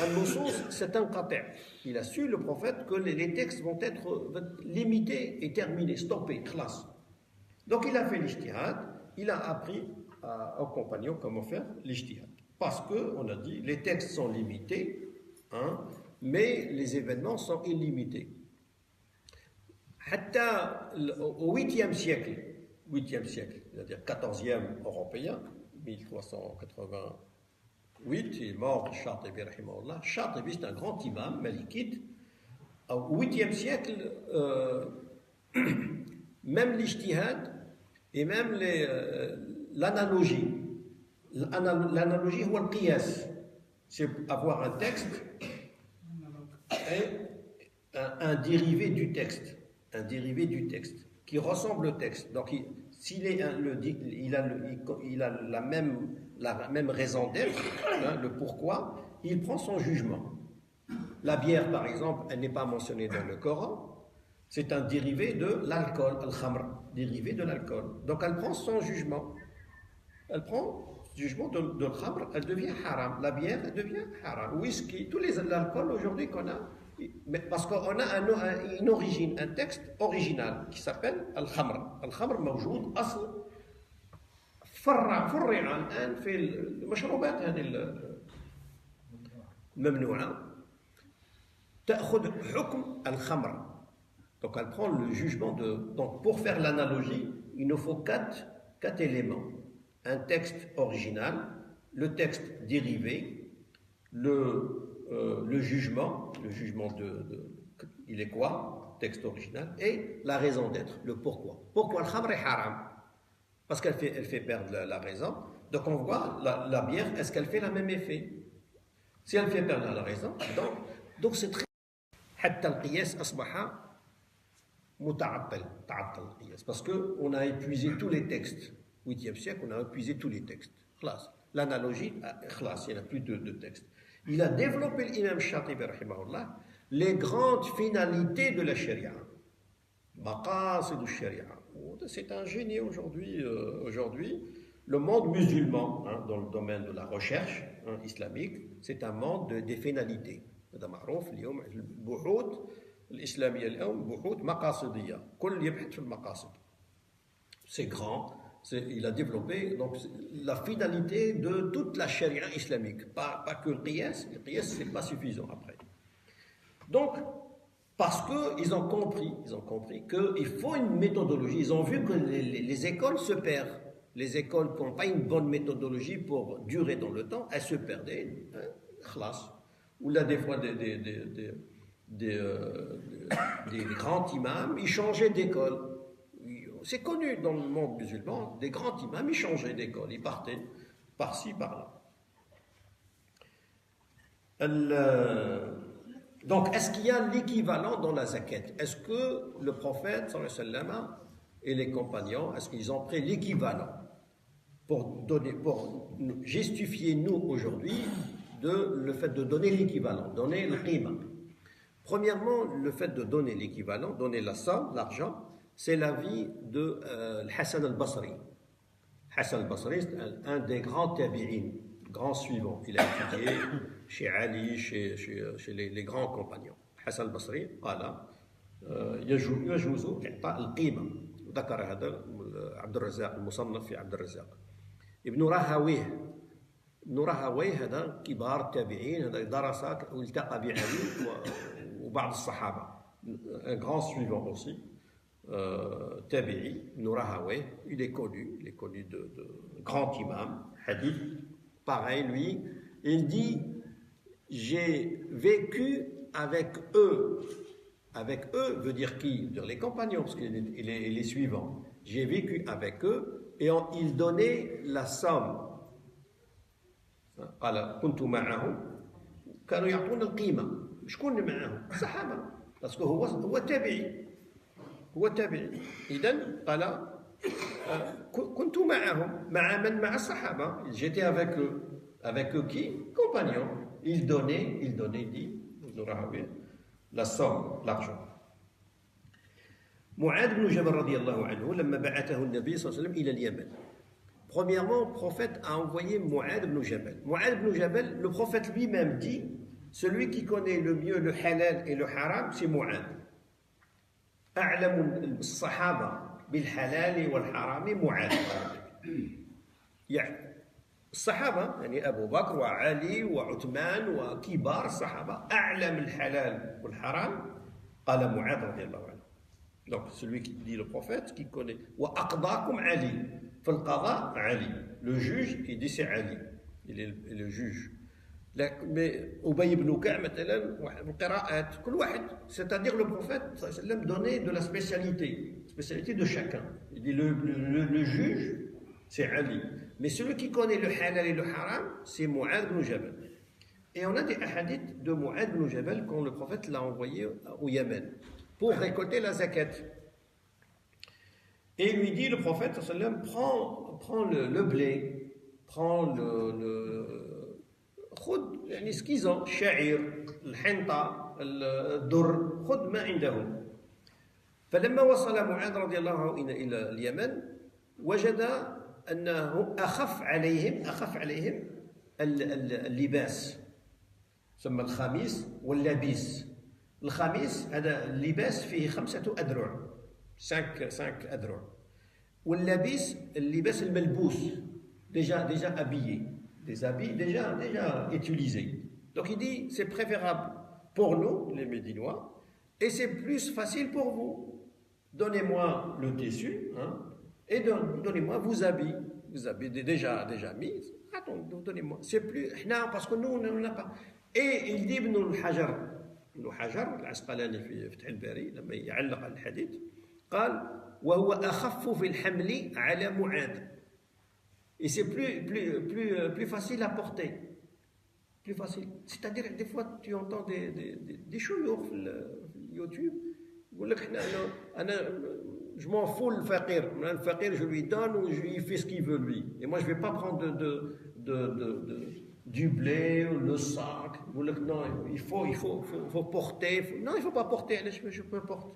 النصوص ستنقطع. Il a su, le prophète, que les textes vont être limités et terminés, stoppés, خلاص. Donc il a fait l'ijtihad, il a appris aux compagnons comment faire l'ijtihad. Parce que, on a dit, les textes sont limités, hein, mais les événements sont illimités. Au 8e siècle, c'est-à-dire 14e européen, 1388, il est mort, Shatibi, rahimahullah. Shatibi, c'est un grand imam malikite. Au 8e siècle, même l'ijtihad et même l'analogie. L'analogie ou le qiyas, c'est avoir un texte et un dérivé du texte. Un dérivé du texte qui ressemble au texte. Donc, s'il a la même raison d'être, hein, le pourquoi, il prend son jugement. La bière, par exemple, elle n'est pas mentionnée dans le Coran. C'est un dérivé de l'alcool, al-khamr, dérivé de l'alcool. Donc, elle prend son jugement. Elle prend le jugement de l'khamr, elle devient haram. La bière, elle devient haram. Whisky, tous les alcools aujourd'hui qu'on a. Mais parce qu'on a une origine, un texte original qui s'appelle Al-Khamr. Al-Khamr موجود أصل فرع الآن في المشروبات هذه الممنوعة تأخذ حكم الخمر. Donc elle prend le jugement de. Donc pour faire l'analogie, il nous faut quatre éléments. Un texte original, le texte dérivé, le jugement il est quoi, texte original, et la raison d'être, le pourquoi. Pourquoi le khamr est haram? Parce qu'elle fait perdre la raison. Donc on voit la bière, est-ce qu'elle fait le même effet? Si elle fait perdre la raison, donc c'est très. حتى القياس أصبح متعطل القياس parce que on a épuisé tous les textes. 8e siècle, on a épuisé tous les textes. Khlas. L'analogie, khlas, il n'y en a plus de textes. Il a développé l'imam Shatibi, rahimahullah, les grandes finalités de la sharia. Maqasid al-sharia. C'est un génie aujourd'hui. Aujourd'hui, le monde musulman, dans le domaine de la recherche islamique, c'est un monde des finalités. هذا معروف اليوم البحوث الإسلامية اليوم بحوث مقاصدية كل يبحث في المقاصد. C'est grand. Il a développé donc, la finalité de toute la charia islamique, pas que le qiyas. Le qiyas, ce n'est pas suffisant après. Donc, parce qu'ils ont compris qu'il faut une méthodologie. Ils ont vu que les écoles se perdent. Les écoles qui n'ont pas une bonne méthodologie pour durer dans le temps, elles se perdaient. Khlas. Ou là, des fois, des grands imams, ils changeaient d'école. C'est connu dans le monde musulman, des grands imams, ils changeaient d'école, ils partaient par-ci, par-là. Donc, est-ce qu'il y a l'équivalent dans la zakat? Est-ce que le prophète, sallallahu alayhi wa sallam, et les compagnons, est-ce qu'ils ont pris l'équivalent pour justifier nous aujourd'hui le fait de donner l'équivalent, donner le qima? Premièrement, le fait de donner l'équivalent, donner la somme, l'argent, c'est l'avis de Hassan al-Basri. Hassan al-Basri, c'est un des grands tabi'in, grand suivant. Il a étudié chez Ali, chez les grands compagnons. Hassan al-Basri, قال يجوز إعطاء القيمة. ذكر هذا عبد الرزاق المصنف في عبد الرزاق. ابن راهويه هذا كبار التابعين، هذا درس والتقى بعلي وبعض الصحابة. Un grand suivant aussi. Tabi'i, Ibn Rahawayh, il est connu de grand imam, hadith. Pareil, lui, il dit: j'ai vécu avec eux. Avec eux veut dire qui? Veut dire les compagnons, parce qu'il est les suivants. J'ai vécu avec eux et ils donnaient la somme. قال كنت معهم كانوا يعطون القيمة. شكون اللي معهم؟ الصحابة. parce que هو تابعي. هو تابعي. إذن قال كنت معهم. مع من؟ مع الصحابة. J'étais avec eux. Avec eux qui? Compagnons. Ils donnaient, dit la somme, l'argent. Mu'adh ibn Jabal radiyallahu anhu, لما بعثه النبي صلى الله عليه وسلم إلى اليمن. Premièrement, le prophète a envoyé Mu'adh ibn Jabal. Mu'adh ibn Jabal, le prophète lui-même dit, celui qui connaît le mieux le halal et le haram, c'est Mu'adh. أعلم الصحابة بالحلال والحرام معاذ. يعني الصحابة يعني أبو بكر وعلي وعثمان وكبار الصحابة أعلم الحلال والحرام قال معاذ رضي الله عنه. Donc celui qui dit le prophète qui connaît. وأقضاكم علي. في القضاء علي. Le juge il dit c'est Ali. Il est le juge. Mais Ubay ibn Ka'b مثلا القراءات كل واحد, c'est-à-dire le prophète صلى الله عليه وسلم donnait de la spécialité de chacun. Il dit le juge c'est Ali, mais celui qui connaît le halal et le haram c'est Mu'adh ibn Jabal. Et on a des hadiths de Mu'adh ibn Jabal quand le prophète l'a envoyé au Yémen pour récolter la zakat. Et il lui dit, le prophète sallallahu alayhi wa sallam, prends le blé, prends خذ يعني ce qu'ils ont, الشعير, الحنطة, الدر, خذ ما عندهم. فلما وصل معاذ رضي الله عنه إلى اليمن وجد أنه أخف عليهم اللباس، ثم الخميس واللبيس. الخميس هذا اللباس فيه 5 أذرع، 5 أذرع، واللبيس اللباس الملبوس déjà habillé. Des habits déjà utilisés. Donc il dit, c'est préférable pour nous, les Médinois, et c'est plus facile pour vous. Donnez-moi le tissu, et donnez-moi vos habits. Vous habits déjà mis. Attends, donnez-moi. C'est plus, parce que nous, on n'a pas. Et il dit, Ibn Hajar, العسقلاني في فتح الباري, لما يعلق على الحديث, قال, وهو أخف في الحمل على معاذ. Et c'est plus facile à porter. Plus facile. C'est-à-dire, des fois, tu entends des chouyours sur YouTube. je m'en fous le faqir. Le faqir, je lui donne ou il fait ce qu'il veut lui. Et moi, je ne vais pas prendre du blé, le sac. Non, il faut porter. Non, il ne faut pas porter. Je peux porter.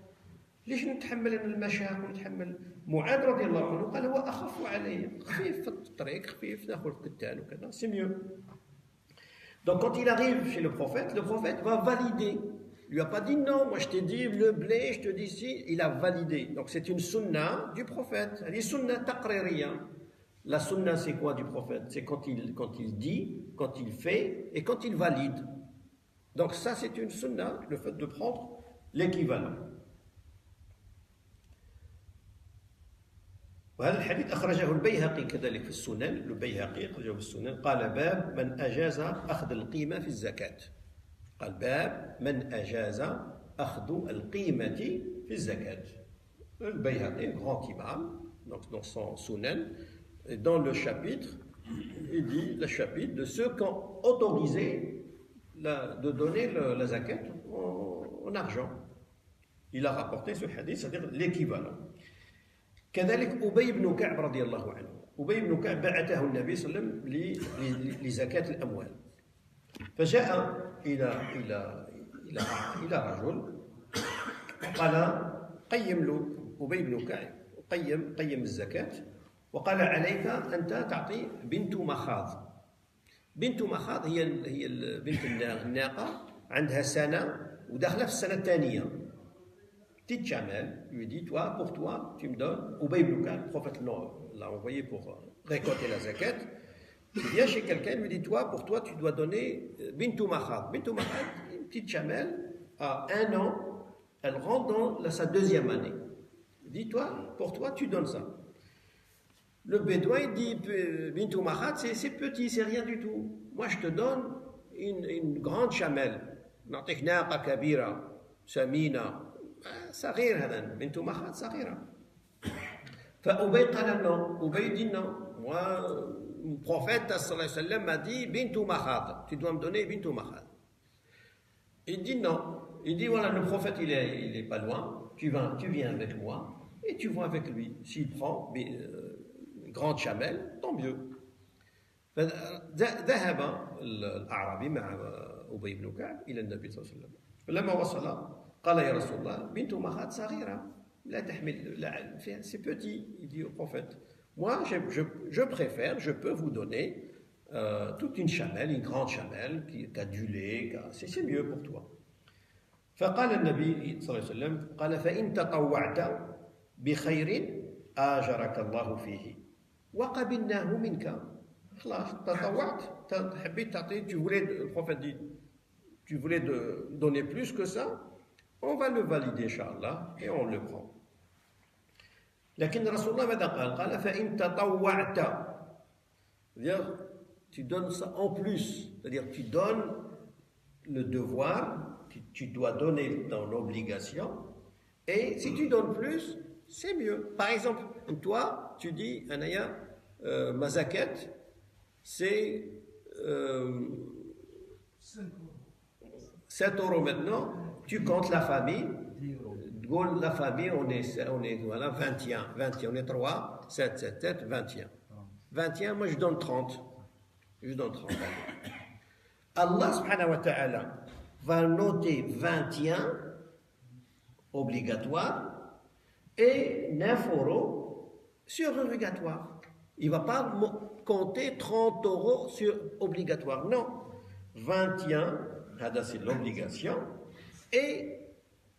ليش نتحمل المشاق ونتحمل معاذ رضي الله عنه قال هو اخف علي خفيف في الطريق خفيف ناخذ كتان وكذا c'est mieux. Donc quand il arrive chez le prophète va valider. Il lui a pas dit non, moi je t'ai dit le blé, je te dis si, il a validé. Donc c'est une sunna du prophète. Elle est sunna taqririya. La sunna c'est quoi du prophète? C'est quand il dit, quand il fait et quand il valide. Donc ça c'est une sunna, le fait de prendre l'équivalent. وهذا الحديث أخرجه البيهقي كذلك في السنن. البيهقي أخرجه في السنن قال باب من أجاز أخذ القيمة في الزكاة. قال باب من أجاز أخذ القيمة في الزكاة. البيهقي grand imam donc dans son sunan et dans le chapitre il dit le chapitre de ceux qui ont autorisé de donner la zakat en argent. Il a rapporté ce hadith, c'est-à-dire l'équivalent. كذلك أبي بن كعب رضي الله عنه. أبي بن كعب بعثه النبي صلى الله عليه وسلم لزكاة الأموال. فجاء إلى رجل قال قيم له أبي بن كعب قيم الزكاة وقال عليك أنت تعطي بنت مخاض. بنت مخاض هي بنت الناقة عندها سنة وداخلة في السنة الثانية. Petite chamelle, lui dit, pour toi, tu me donnes, Ubay ibn Ka'b, le prophète l'a envoyé pour récolter la zakat. Il vient chez quelqu'un, lui dit, pour toi, tu dois donner Bintou Makhad. Bintou Makhad, une petite chamelle, à 1 an, elle rentre dans sa 2e année. Il dit, pour toi, tu donnes ça. Le bédouin, il dit, Bintou Makhad, c'est petit, c'est rien du tout. Moi, je te donne une grande chamelle. Na'tik naqa kabira, samina. صغير هذا بنت مخاض صغيرة. فأبي قال non. أبي dit non. Moi, le prophète sallallahu alayhi wa sallam m'a dit بنت مخاض. Tu dois me donner بنت مخاض. Il dit non. Il dit voilà, le prophète il est pas loin. Tu viens avec moi et tu vas avec lui. S'il prend une grande chamelle, tant mieux. ذهب الأعرابي مع أبي بن كعب إلى النبي صلى الله عليه وسلم. فلما وصل قال يا رسول الله بنت مخاض صغيرة لا تحمل c'est petit. Il dit au prophète moi je préfère, je peux vous donner toute une chamelle, une grande chamelle qui a du lait, c'est mieux pour toi. فقال النبي صلى الله عليه وسلم قال فإن تطوعت بخير آجرك الله فيه وقبلناه منك. خلاص تطوعت حبيت تعطي le prophète dit tu voulais donner plus que ça, on va le valider Inch'Allah et on le prend. لكن رسول الله ماذا قال فإن تطوعت, c'est-à-dire tu donnes ça en plus, c'est-à-dire tu donnes le devoir, tu dois donner dans l'obligation, et si tu donnes plus, c'est mieux. Par exemple, toi, tu dis Anaya, ma zakat, c'est 7 euros maintenant. Tu comptes la famille. La famille, on est voilà, 21, on est 3, 7, 21. 21, moi je donne 30. Allah subhanahu wa ta'ala va noter 21 obligatoire et 9 euros surobligatoire. Il ne va pas compter 30 euros sur obligatoire. Non. 21, c'est l'obligation, et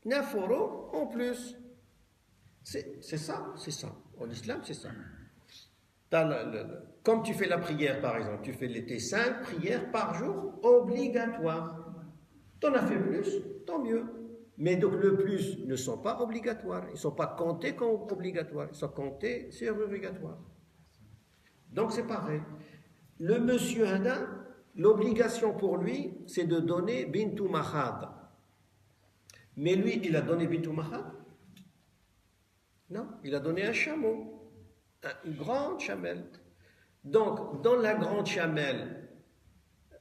9 euros en plus. C'est ça. En islam, c'est ça. Comme tu fais la prière, par exemple, tu fais tes 5 prières par jour obligatoires. Tu en as fait plus, tant mieux. Mais donc le plus ne sont pas obligatoires. Ils ne sont pas comptés comme obligatoires. Ils sont comptés sur obligatoires. Donc c'est pareil. Le monsieur Hada, l'obligation pour lui, c'est de donner Bintou Makhad. Mais lui, il a donné Bintou Makhad? Non, il a donné un chameau, une grande chamelle. Donc, dans la grande chamelle,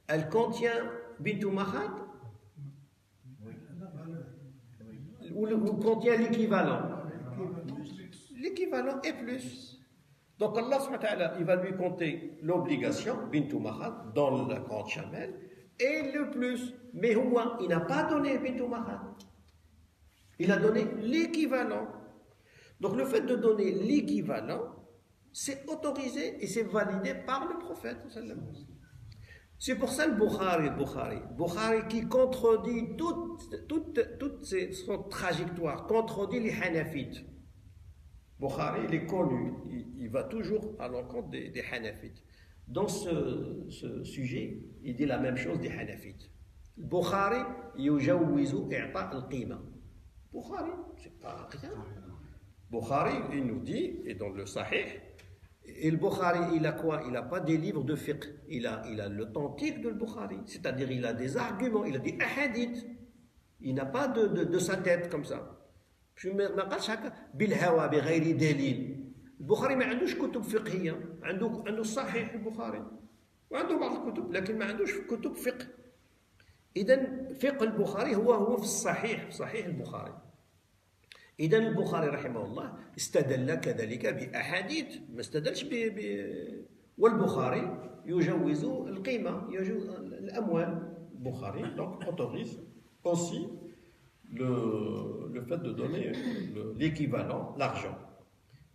elle contient Bintou Makhad? Ou contient l'équivalent? l'équivalent et plus. Donc Allah subhanahu wa ta'ala, il va lui compter l'obligation, bintou mahad, dans la grande chamelle, et le plus. Mais Huwa, il n'a pas donné bintou mahad. Il a donné l'équivalent. Donc le fait de donner l'équivalent, c'est autorisé et c'est validé par le prophète. C'est pour ça le Bukhari qui contredit toute son trajectoire, contredit les Hanafites. Bukhari, il est connu, il va toujours à l'encontre des Hanafites. Dans ce sujet, il dit la même chose des Hanafites. Bukhari, yujawwizu i'ta al-qima. Bukhari, c'est pas rien. Bukhari, il nous dit, et dans le Sahih, et le Bukhari, il a quoi? Il n'a pas des livres de fiqh, il a l'authentique de le Bukhari, c'est-à-dire il a des arguments, il a des ahadiths, il n'a pas de sa tête comme ça. ما قالش هكا بالهوى بغير دليل. البخاري ما عندوش كتب فقهيه، عنده الصحيح البخاري وعنده بعض الكتب لكن ما عندوش كتب فقه. اذا فقه البخاري هو في الصحيح، في صحيح البخاري. اذا البخاري رحمه الله استدل كذلك باحاديث، ما استدلش والبخاري يجوز القيمه، يجوز الاموال. البخاري donc autorise aussi le fait de donner l'équivalent, l'argent.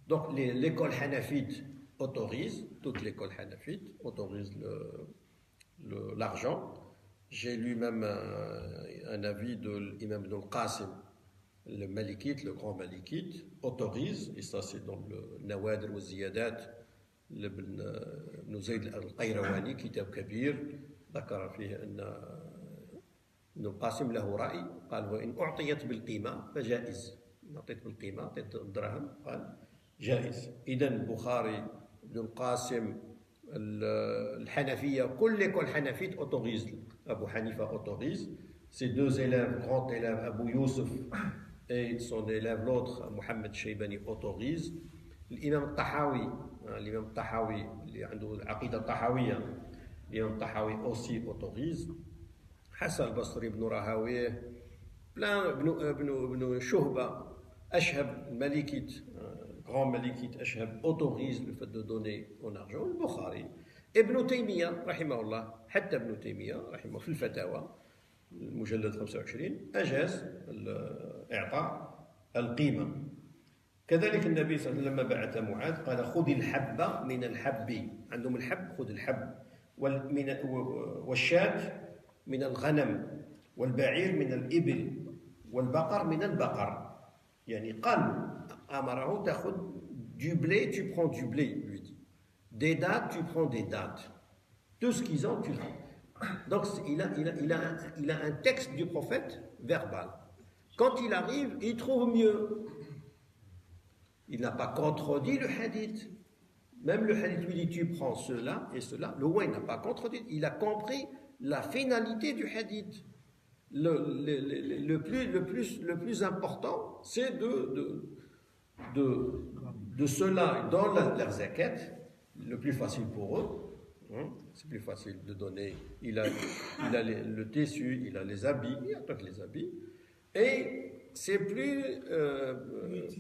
Donc l'école hanafite autorise, toute l'école hanafite autorise l'argent. J'ai lu même un avis de l'imam Ibn al-Qasim, le malikite, le grand malikite, autorise, et ça c'est dans le Nawadir wa Ziyadat, l'Ibn Zayd al-Qayrawani, kitab kabir, ذكر فيه أن ابن القاسم له رأي، قال وإن أعطيت بالقيمة فجائز، أعطيت بالقيمة أعطيت الدرهم قال جائز. إذا البخاري، ابن القاسم، الحنفية، كل حنفية autorise. Abu Hanifa autorise. Ses deux élèves, grands élèves, Abu Yusuf et son élève l'autre, Mohamed Shaybani, autorise. L'imam Tahawi, l'imam Tahawi, اللي عنده العقيدة الطحاوية، l'imam Tahawi aussi autorise. Hassan al-Basri, Ibn Rahawiyh, plein, Ibn Shuhba, Ashhab, Malikite, grand Malikite, Ashhab, autorise le fait de donner en argent. Le Bukhari, Ibn Taymiyyah, rahimahullah, حتى Ibn Taymiyyah, rahimahullah, في الفتاوى, المجلد 25, أجاز إعطاء القيمة. كذلك النبي صلى الله عليه وسلم لما بعث معاذ قال خذ الحب من الحب، عندهم الحب، خذ الحب، والشاة من الغنم، والبعير من الإبل، والبقر من البقر. يعني قال أمره تأخذ du blé, tu prends du blé, lui dit. Des dattes, tu prends des dattes. Tout ce qu'ils ont, tu prends. Donc il a un texte du prophète verbal. Quand il arrive, il trouve mieux. Il n'a pas contredit le hadith. Même le hadith lui dit tu prends cela et cela. Le roi n'a pas contredit. Il a compris la finalité du hadith. Le plus important, c'est de cela dans leur zakat, le plus facile pour eux. C'est plus facile de donner. Il a le tissu, il a les habits, il a tous les habits. Et c'est plus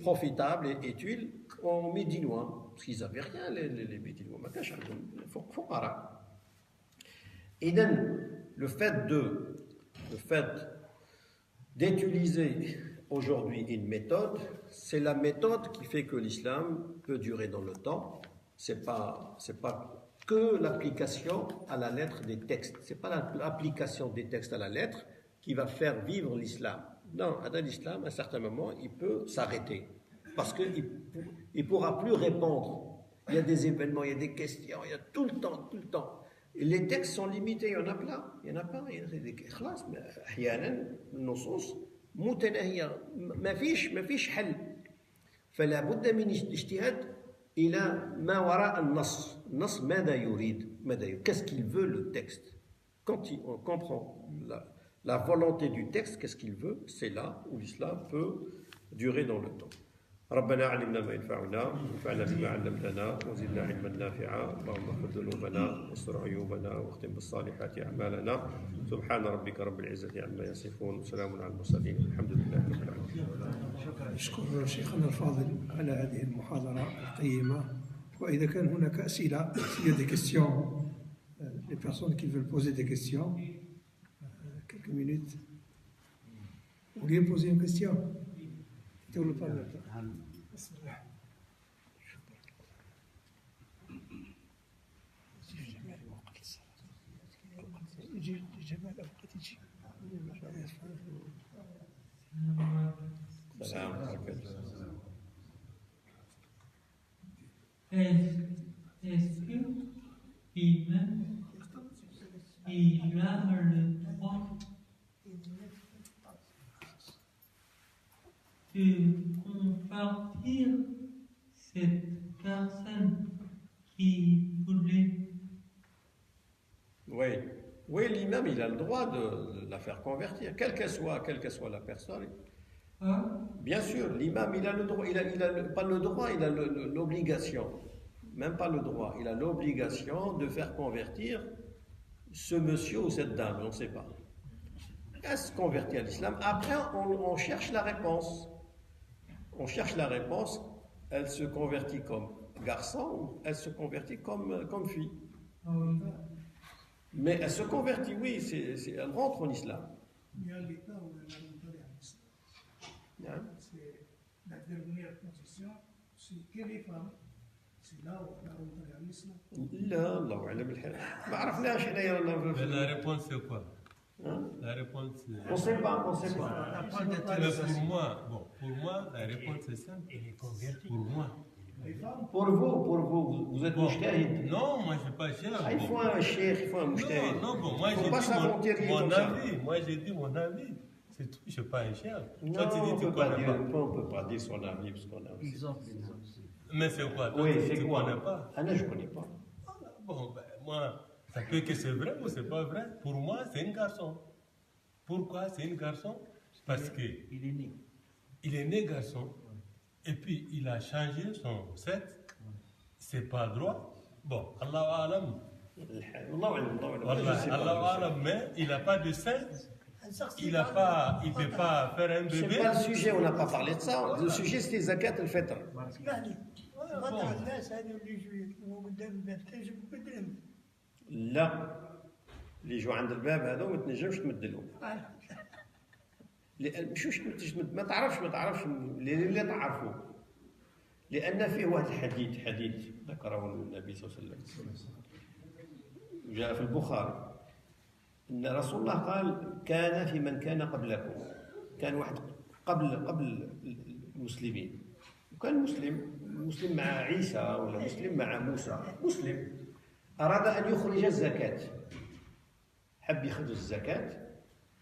profitable et utile aux Médinois, parce qu'ils n'avaient rien, les Médinois. Et donc, le fait d'utiliser aujourd'hui une méthode, c'est la méthode qui fait que l'islam peut durer dans le temps. C'est pas que l'application à la lettre des textes. C'est pas l'application des textes à la lettre qui va faire vivre l'islam. Non, dans l'islam, à un certain moment, il peut s'arrêter parce qu'il ne pourra plus répondre. Il y a des événements, il y a des questions, il y a tout le temps. Et les textes sont limités, il y en a plein. Il y en a pas, il y a des خلاص أحيانا النصوص متناهية ما فيش حل. فلا بد من الاجتهاد إلى ما وراء النص. النص ماذا يريد؟ Qu'est-ce qu'il veut le texte? Quand on comprend la volonté du texte, qu'est-ce qu'il veut? C'est là où l'islam peut durer dans le temps. ربنا علمنا ما ينفعنا وانفعنا بما علمتنا وزدنا علما نافعا اللهم اغفر ذنوبنا واستر عيوبنا واختم بالصالحات اعمالنا سبحان ربك رب العزه عما يصفون وسلام على المرسلين الحمد لله رب العالمين. نشكر شيخنا الفاضل على هذه المحاضرة القيمة. وإذا كان هناك أسئلة s'il y a des questions, les personnes qui veulent poser des questions, quelques minutes. Vous vouliez poser une question? بسم الله. يجي جمال أوقات يجي. السلام عليكم. Est-ce que l'imam il a le droit de convertir cette personne qui voulait? Oui, oui, l'imam, il a le droit de la faire convertir, quelle qu'elle soit la personne. Hein? Bien sûr, l'imam, il a le droit, pas le droit, il a l'obligation, même pas le droit, il a l'obligation de faire convertir ce monsieur ou cette dame, on ne sait pas. Elle se convertit à l'islam. Après, on cherche la réponse. On cherche la réponse, elle se convertit comme garçon ou elle se convertit comme fille. Oui. Mais elle se convertit, oui, elle rentre en islam. Il y a l'état où elle a rentré en islam. Hein? C'est la dernière position, c'est que les femmes, c'est là où elle a rentré en islam. لا الله اعلم بالحال ما عرفناش حنايا Mais la réponse c'est quoi? Hein? La réponse c'est... On sait pas. Mais pour moi, la réponse c'est simple. Elle est convertie. Pour moi. Les femmes, Pour vous, vous êtes mujtahid. Non, moi je suis pas cher. Il faut un cheikh, il faut un mujtahid. Non, bon, moi Faut j'ai pas dit s'aventurer mon comme ça. avis. Moi j'ai dit mon avis. C'est tout, je suis pas un cher. Non, Toi tu dis on tu peut pas connais dire, pas. on peut pas dire son avis parce qu'on a aussi. Mais c'est quoi? Toi Oui, tu dis c'est tu quoi? connais pas. Ah non, je connais pas. Bon, ben, moi, ça peut que c'est vrai ou c'est pas vrai. Pour moi, c'est un garçon. Pourquoi c'est un garçon? Parce que il est né garçon. Et puis il a changé son sexe. C'est pas droit. Bon, Allah alam. الله أعلم. Je Wallah, sais pas, Allah je sais alam, mais il n'a pas de sein. Il peut pas faire un C'est bébé. pas le sujet, on n'a pas parlé de ça. Le sujet c'était zakat al-fitr. Bon. الناس هذو اللي يجوا قدام الباب تجيب بدلهم. لا اللي يجوا عند الباب هذا ما تنجمش تمدلهم. مش ما تعرفش اللي تعرفوا. لأن فيه واحد حديث ذكره النبي صلى الله عليه وسلم جاء في البخاري أن رسول الله قال كان في من كان قبلكم كان واحد قبل المسلمين وكان مسلم مع عيسى ولا مسلم مع موسى مسلم أراد أن يخرج الزكاة حب يخرج الزكاة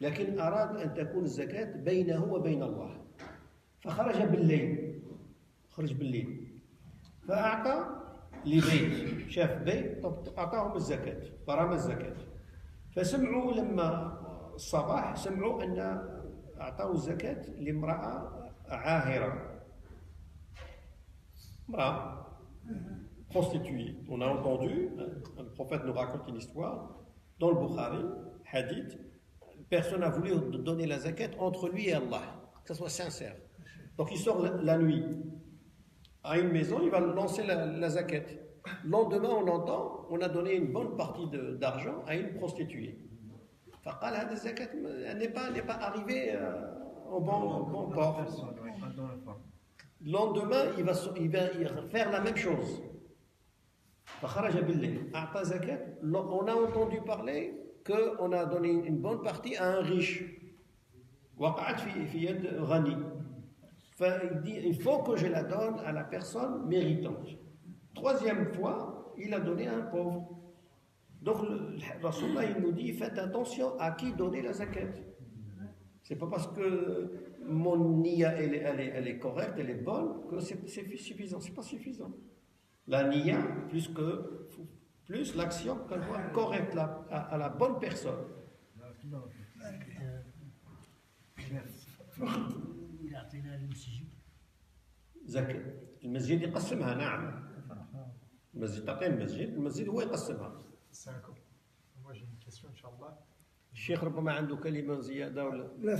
لكن أراد أن تكون الزكاة بينه وبين الله فخرج بالليل فأعطى لبيت شاف بيت أعطاهم الزكاة فرمى الزكاة فسمعوا لما الصباح سمعوا أن أعطوا الزكاة لامرأة عاهرة امرأة prostituée. On a entendu, le prophète nous raconte une histoire dans le Bukhari, hadith, personne n'a voulu donner la zakat entre lui et Allah, que ce soit sincère. Donc il sort la nuit à une maison, il va lancer la zakat. Le lendemain, on entend, on a donné une bonne partie d'argent à une prostituée. فقال هذه الزكاة elle n'est pas arrivée au bon port. Le lendemain, il va faire la même chose. فخرج بالليل أعطى زكاة. On a entendu parler qu'on a donné une bonne partie à un riche. وقعت في يد غني. Il dit, il faut que je la donne à la personne méritante. Troisième fois, il a donné à un pauvre. Donc, le Rasulullah, il nous dit, faites attention à qui donner la zakat. C'est pas parce que mon niya, elle est correcte, elle est bonne, que c'est suffisant. C'est pas suffisant. La niya, plus l'action qu'elle voit correcte à la bonne personne. يعطينا المسجد زكاة المسجد يقسمها نعم المسجد تعطيه المسجد هو يقسمها D'accord. Moi j'ai une question, Inch'Allah. الشيخ ربما عنده كلمة زيادة ولا Là,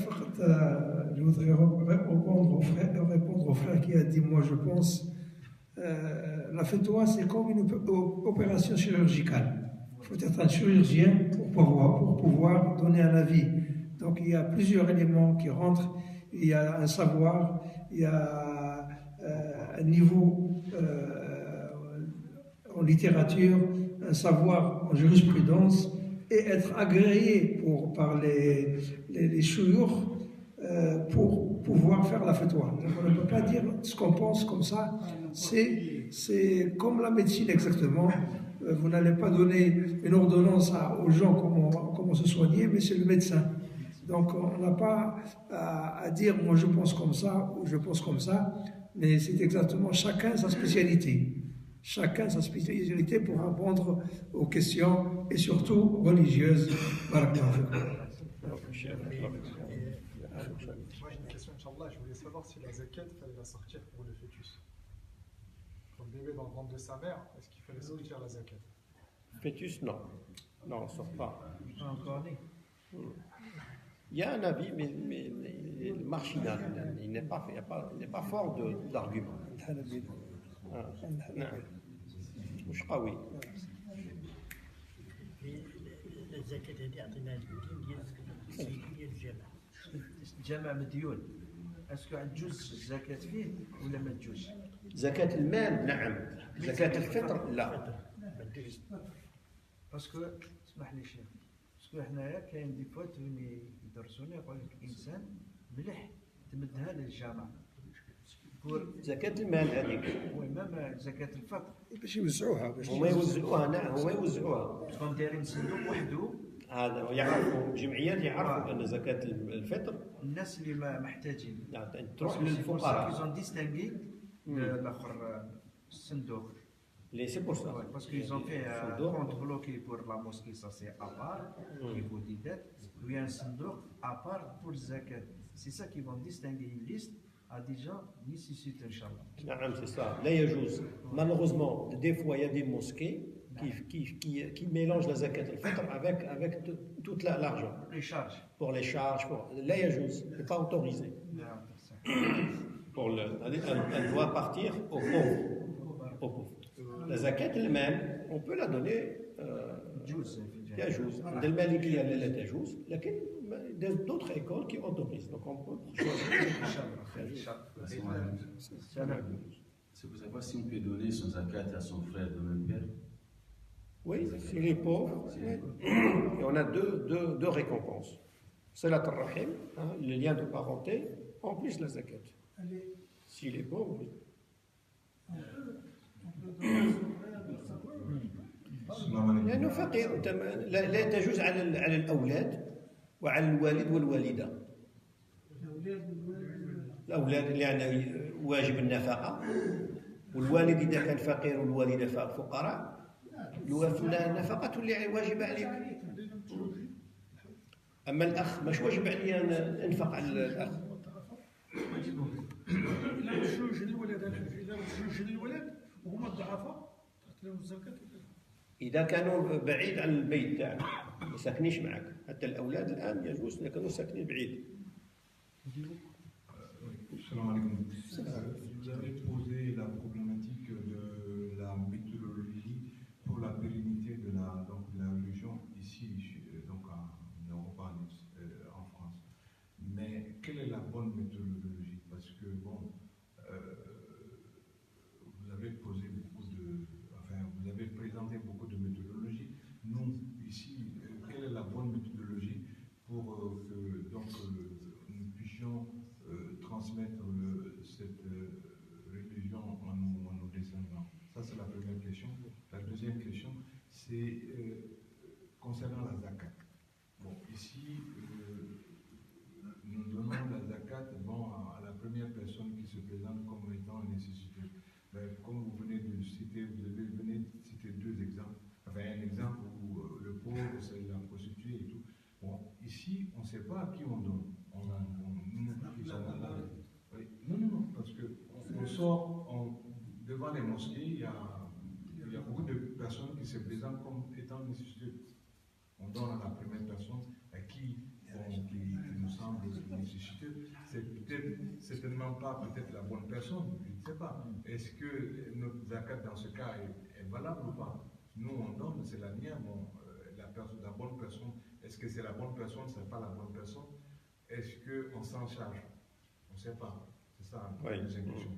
je voudrais répondre au frère qui a dit, moi je pense, la fatwa c'est comme une opération chirurgicale. Il faut être un chirurgien pour pouvoir donner un avis. Donc il y a plusieurs éléments qui rentrent, il y a un savoir, il y a un niveau en littérature, un savoir en jurisprudence, et être agréé par les chouyours pour pouvoir faire la fatwa. Donc on ne peut pas dire ce qu'on pense comme ça. C'est comme la médecine exactement. Vous n'allez pas donner une ordonnance aux gens comment se soigner, mais c'est le médecin. Donc on n'a pas à dire moi je pense comme ça ou je pense comme ça, mais c'est exactement chacun sa spécialité. Chacun sa spécialité pour répondre aux questions et surtout religieuses. Moi j'ai une question, Inch'Allah, je voulais savoir si la zakat fallait la sortir pour le fœtus. Pour le bébé dans le ventre de sa mère, est-ce qu'il fallait sortir la zakat? Fœtus, non. Non, on ne sort pas. Encore né. Il y a un avis, mais marginal. Il n'est pas fort d'argument. مش قوي. الزكاة هذه عطيناها للدين ديال الجامع. الجامع مديون. اسكو تجوز الزكاة فيه ولا ما تجوز؟ زكاة المال نعم. زكاة الفطر لا. باسكو اسمح لي شيخ. باسكو حنايا كاين دي فوت وين يدرسونا يقول لك انسان مليح تمدها للجامع. زكاة المال هذيك. وإمام زكاة الفطر. باش يوزعوها هما يوزعوها نعم هما يوزعوها. تكون دايرين صندوق وحده. هذا يعرفوا جمعيات يعرفوا أن زكاة الفطر. الناس اللي ما محتاجين. تروح للفقراء. ils ont distingué l'autre الصندوق. C'est pour ça. Parce qu'ils ont fait un compte bloqué pour la mosquée, ça c'est à part, qui vaut des dettes. Il y a un صندوق à part pour zakat. C'est ça qu'ils vont distinguer une liste. A déjà nécessité, Inch'Allah. Non, c'est ça. Là, يجوز. Malheureusement, des fois, il y a des mosquées qui mélangent la zakat al-fitr avec tout l'argent. Les charges. Pour les charges. Là, يجوز. Ce n'est pas autorisé. Elle doit partir aux pauvres. La zakat elle-même, on peut la donner. يجوز. عند المالكية لا تجوز. لكن d'autres écoles qui autorisent. Donc on peut choisir. C'est pour savoir si on peut donner son zakat à son frère de même père. Oui, s'il est pauvre. Et on a deux récompenses. Salat al-Rahim, le lien de parenté, en plus la zakat. S'il est pauvre, oui. لأنه فقير لا تجوز على الأولاد وعلى الوالد والوالدة. الأولاد يعني واجب النفقة، والوالد إذا كان فقير والوالدة فقراء النفقة اللي واجبة عليك. أما الأخ مش واجب علي أن أنفق على الأخ. إلا مشوش للولد وهما الضعفاء تعطيهم الزكاة. إذا كانوا بعيد عن البيت تاعك ما ساكنيش معك، حتى الأولاد الآن يجوز إذا كانوا ساكنين بعيد. Salam alaikum. Vous avez posé la problématique de la méthodologie pour la pérennité de la religion ici, donc en Europe, en France. Mais quelle est la bonne méthodologie? Parce que bon, vous avez posé vous avez présenté beaucoup de méthodologies. Nous ici, quelle est la bonne méthodologie pour que nous puissions transmettre cette religion en nos descendants? Ça, c'est la première question. La deuxième question, c'est concernant la zakat. Bon, ici, nous donnons la zakat à la première personne qui se présente comme étant nécessitée. Comme vous venez de citer, venez de citer deux exemples. Enfin, un exemple où le pauvre, c'est la prostituée et tout. Bon, ici, on ne sait pas à qui on donne. Non, parce que on sort devant les mosquées, il y a beaucoup de personnes qui se présentent comme étant nécessitées. on donne à la première personne qui nous semble nécessiteuse. C'est peut-être certainement pas peut-être la bonne personne, je ne sais pas. Est-ce que notre zakat dans ce cas est valable ou pas? Nous on donne, c'est la mienne, la bonne personne. Est-ce que c'est la bonne personne, c'est pas la bonne personne? Est-ce qu'on s'en charge? On ne sait pas. C'est ça la deuxième question.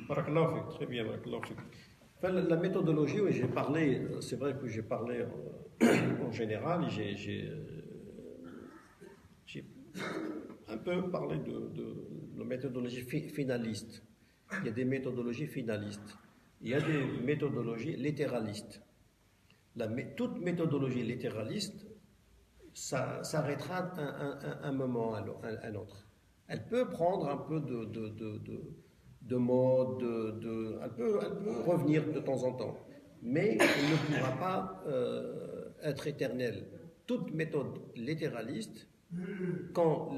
Barakallahu fik, très bien, barakallahu fik. Enfin, la méthodologie, oui, j'ai parlé, c'est vrai que j'ai parlé en général, j'ai un peu parlé de la méthodologie finaliste. Il y a des méthodologies finalistes. Il y a des méthodologies littéralistes. Toute méthodologie littéraliste s'arrêtera à un moment à un autre. Elle peut prendre un peu de mode, elle peut revenir de temps en temps, mais elle ne pourra pas être éternelle. Toute méthode littéraliste, quand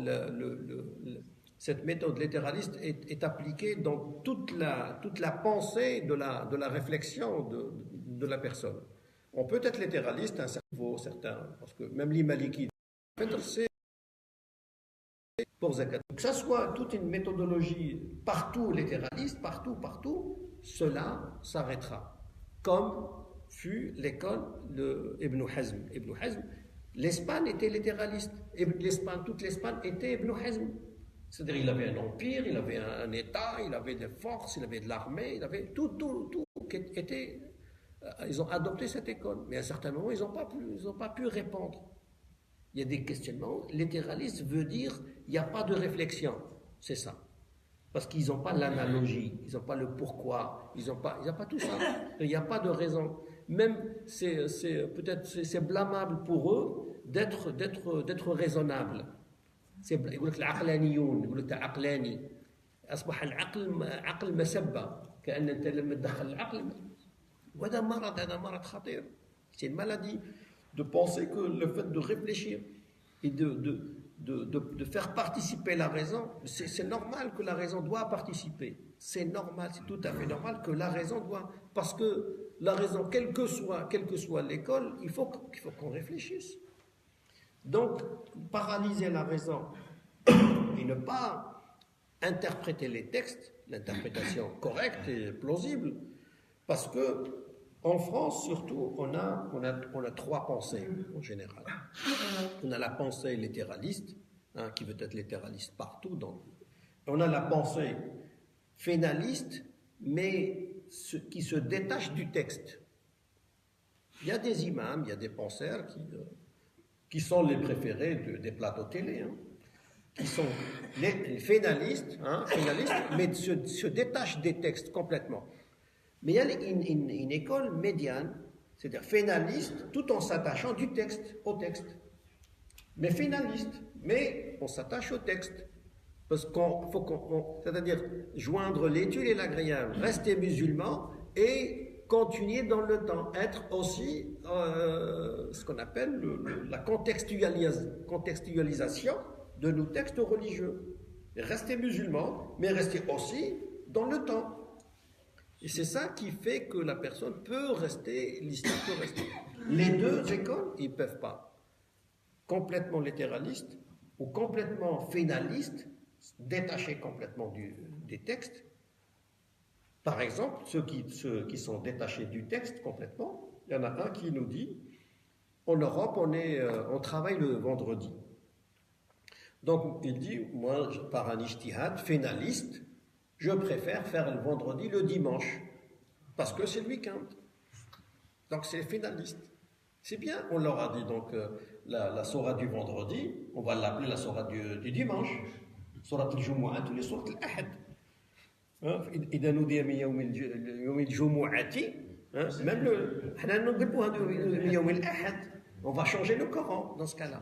cette méthode littéraliste est appliquée dans toute la pensée de la réflexion de la personne. On peut être littéraliste à un certain niveau, parce que même les Malikides, c'est pour zakat. Que ça soit toute une méthodologie partout littéraliste, partout, cela s'arrêtera. Comme fut l'école d'Ibn Hazm. Ibn Hazm, l'Espagne était littéraliste. Toute l'Espagne était Ibn Hazm. C'est-à-dire il avait un empire, il avait un État, il avait des forces, il avait de l'armée, il avait tout qui était... Ils ont adopté cette école, mais à un certain moment, ils n'ont pas pu répondre. Il y a des questionnements. Littéraliste veut dire il n'y a pas de réflexion, c'est ça. Parce qu'ils n'ont pas l'analogie, ils n'ont pas le pourquoi, ils n'ont pas tout ça. Il n'y a pas de raison. Même peut-être c'est blâmable pour eux d'être raisonnable. يقول لك العقلانيون يقول لك عقلاني اصبح العقل عقل مسبه كأن انت لما تدخل العقل وهذا مرض خطير. C'est une maladie de penser que le fait de réfléchir et de faire participer la raison, c'est normal que la raison doit participer. C'est normal, c'est tout à fait normal que la raison doit, parce que la raison, quelle que soit l'école, il faut qu'on réfléchisse. Donc, paralyser la raison et ne pas interpréter les textes, l'interprétation correcte et plausible, parce que en France, surtout, on a trois pensées en général. On a la pensée littéraliste, qui veut être littéraliste partout. On a la pensée finaliste, mais qui se détache du texte. Il y a des imams, il y a des penseurs qui sont les préférés des plateaux télé, qui sont les finalistes, mais se détachent des textes complètement. Mais il y a une école médiane, c'est-à-dire finaliste, tout en s'attachant au texte. Mais finaliste, mais on s'attache au texte. Parce c'est-à-dire joindre l'utile et l'agréable, rester musulman et continuer dans le temps, être aussi ce qu'on appelle la contextualisation de nos textes religieux. Rester musulman, mais rester aussi dans le temps. Et c'est ça qui fait que la personne peut rester, l'islam peut rester. Les deux écoles, ils ne peuvent pas. Complètement littéraliste ou complètement finaliste, détachés complètement des textes. Par exemple, ceux qui sont détachés du texte complètement, il y en a un qui nous dit, en Europe, on travaille le vendredi. Donc, il dit, moi, par un ijtihad finaliste, je préfère faire le vendredi le dimanche, parce que c'est le week-end. Donc c'est finaliste. C'est bien, on leur a dit donc la sourate du vendredi, on va l'appeler la sourate du dimanche. Sourate al-Jumu'at ou les sourates al-Ahad. إذا نودي من يوم الجمعة même من يوم الأحد, on va changer le Coran dans ce cas-là.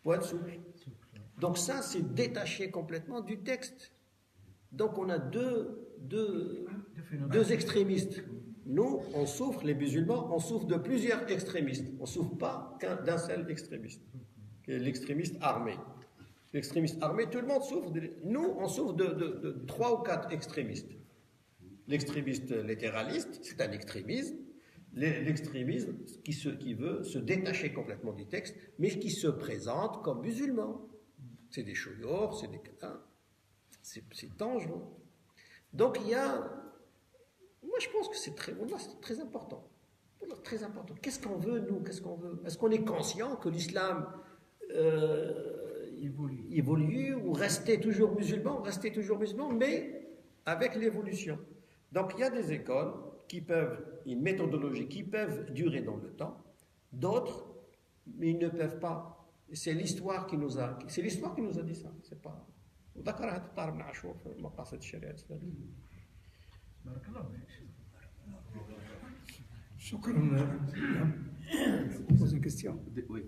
Pour être souple. Donc ça, c'est détaché complètement du texte. Donc on a deux extrémistes. Nous, on souffre, les musulmans, on souffre de plusieurs extrémistes. On ne souffre pas d'un seul extrémiste, qui est l'extrémiste armé. L'extrémiste armé, tout le monde souffre. Nous, on souffre de 3 ou 4 extrémistes. L'extrémiste littéraliste, c'est un extrémisme, l'extrémisme qui veut se détacher complètement du texte, mais qui se présente comme musulman. C'est des chouyours, c'est des catins. C'est dangereux. Donc il y a... Moi je pense que c'est très important. Très important. Qu'est-ce qu'on veut, nous? Qu'est-ce qu'on veut? Est-ce qu'on est conscient que l'islam évolue ou rester toujours musulman, mais avec l'évolution? Donc il y a des écoles qui peuvent, une méthodologie qui peuvent durer dans le temps, d'autres, mais ils ne peuvent pas. C'est l'histoire qui nous a dit ça. C'est pas. وذكر هذا طارق بن عاشور في مقاصد الشريعة الإسلامية. بارك الله فيك. شكرا. Pose une question. Oui.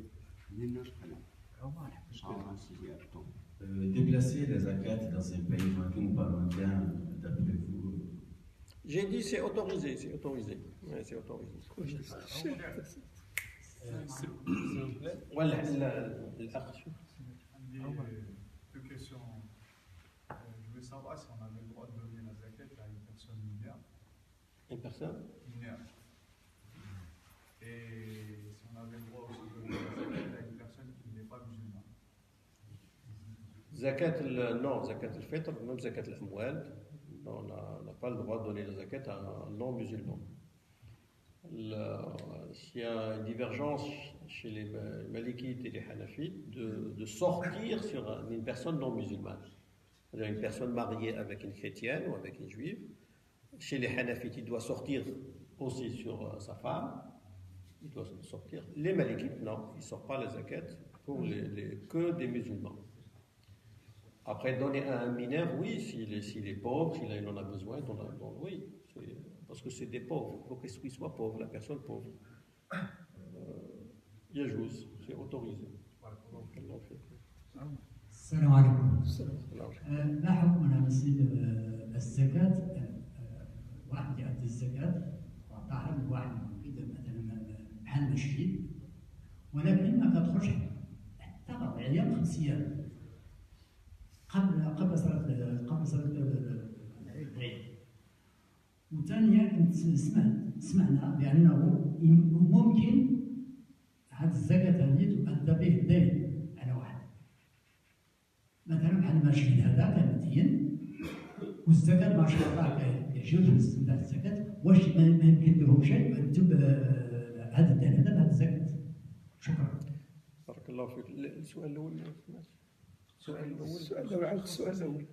Déplacer la zakat dans un pays lointain ou pas lointain, d'après vous? J'ai dit c'est autorisé. Ouais, c'est autorisé. S'il vous plaît. Deux questions. Je voulais savoir si on avait le droit de donner la zakat à une personne mineure. Une personne Mineure. Et si on avait le droit aussi de donner la zakat à une personne qui n'est pas musulmane. Zakat al-fitr, même zakat al-amwal, on n'a pas le droit de donner la zakat à un non-musulman. Il y a une divergence chez les Malikites et les Hanafites de sortir sur une personne non musulmane. C'est-à-dire une personne mariée avec une chrétienne ou avec une juive. Chez les Hanafites, il doit sortir aussi sur sa femme. Il doit sortir. Les Malikites, non, ils ne sortent pas la zakat pour que des musulmans. Après, donner à un mineur, oui, s'il est pauvre, s'il en a besoin, oui. Parce que c'est des pauvres. Il faut qu'il soit pauvre, la personne pauvre. يجوز, c'est autorisé. السلام عليكم. ما حكمنا مسألة الزكاة؟ واحد يؤدي الزكاة وأعطاها لواحد مثلا بحال مسجد، ولكن ما كتخرجش حتى 4 أيام 5 أيام قبل صلاة العيد. وثانيا كنت سمعنا بأنه ممكن هذه الزكاة هذه تؤدى به الدين على واحد. مثلا بحال المسجد هذا كمدين والزكاة ما شاء الله كيجيو باستمتاع الزكاة، واش ما يمكن لهم شيء يكتب هذا الدين هذا بهذه الزكاة؟ شكرا. بارك الله فيك. السؤال الأول السؤال الأول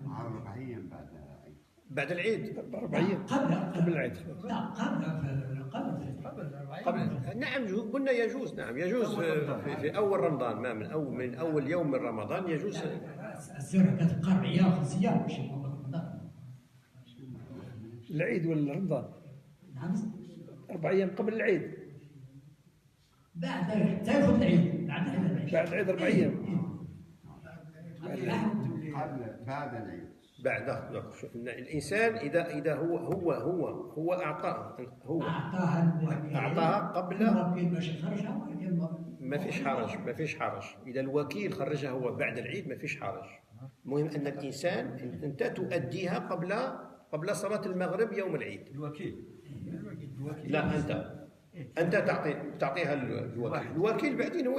40 بعد العيد. 40 قبل العيد. لا قبل. نعم قلنا يجوز. نعم يجوز في أول رمضان، ما من أول يوم من رمضان يجوز. السنة كتبقى 4 أيام 5 أيام ماشي أول رمضان. العيد ولا رمضان؟ نعم 4 أيام قبل العيد. بعد حتى يفوت العيد. بعد العيد 4 أيام. بعد العيد. بعد شوف الانسان اذا هو اعطاها قبل ما فيش حرج. اذا الوكيل خرجها هو بعد العيد ما فيش حرج. المهم ان الانسان انت تؤديها قبل صلاه المغرب يوم العيد. الوكيل لا انت تعطيها الوكيل بعدين هو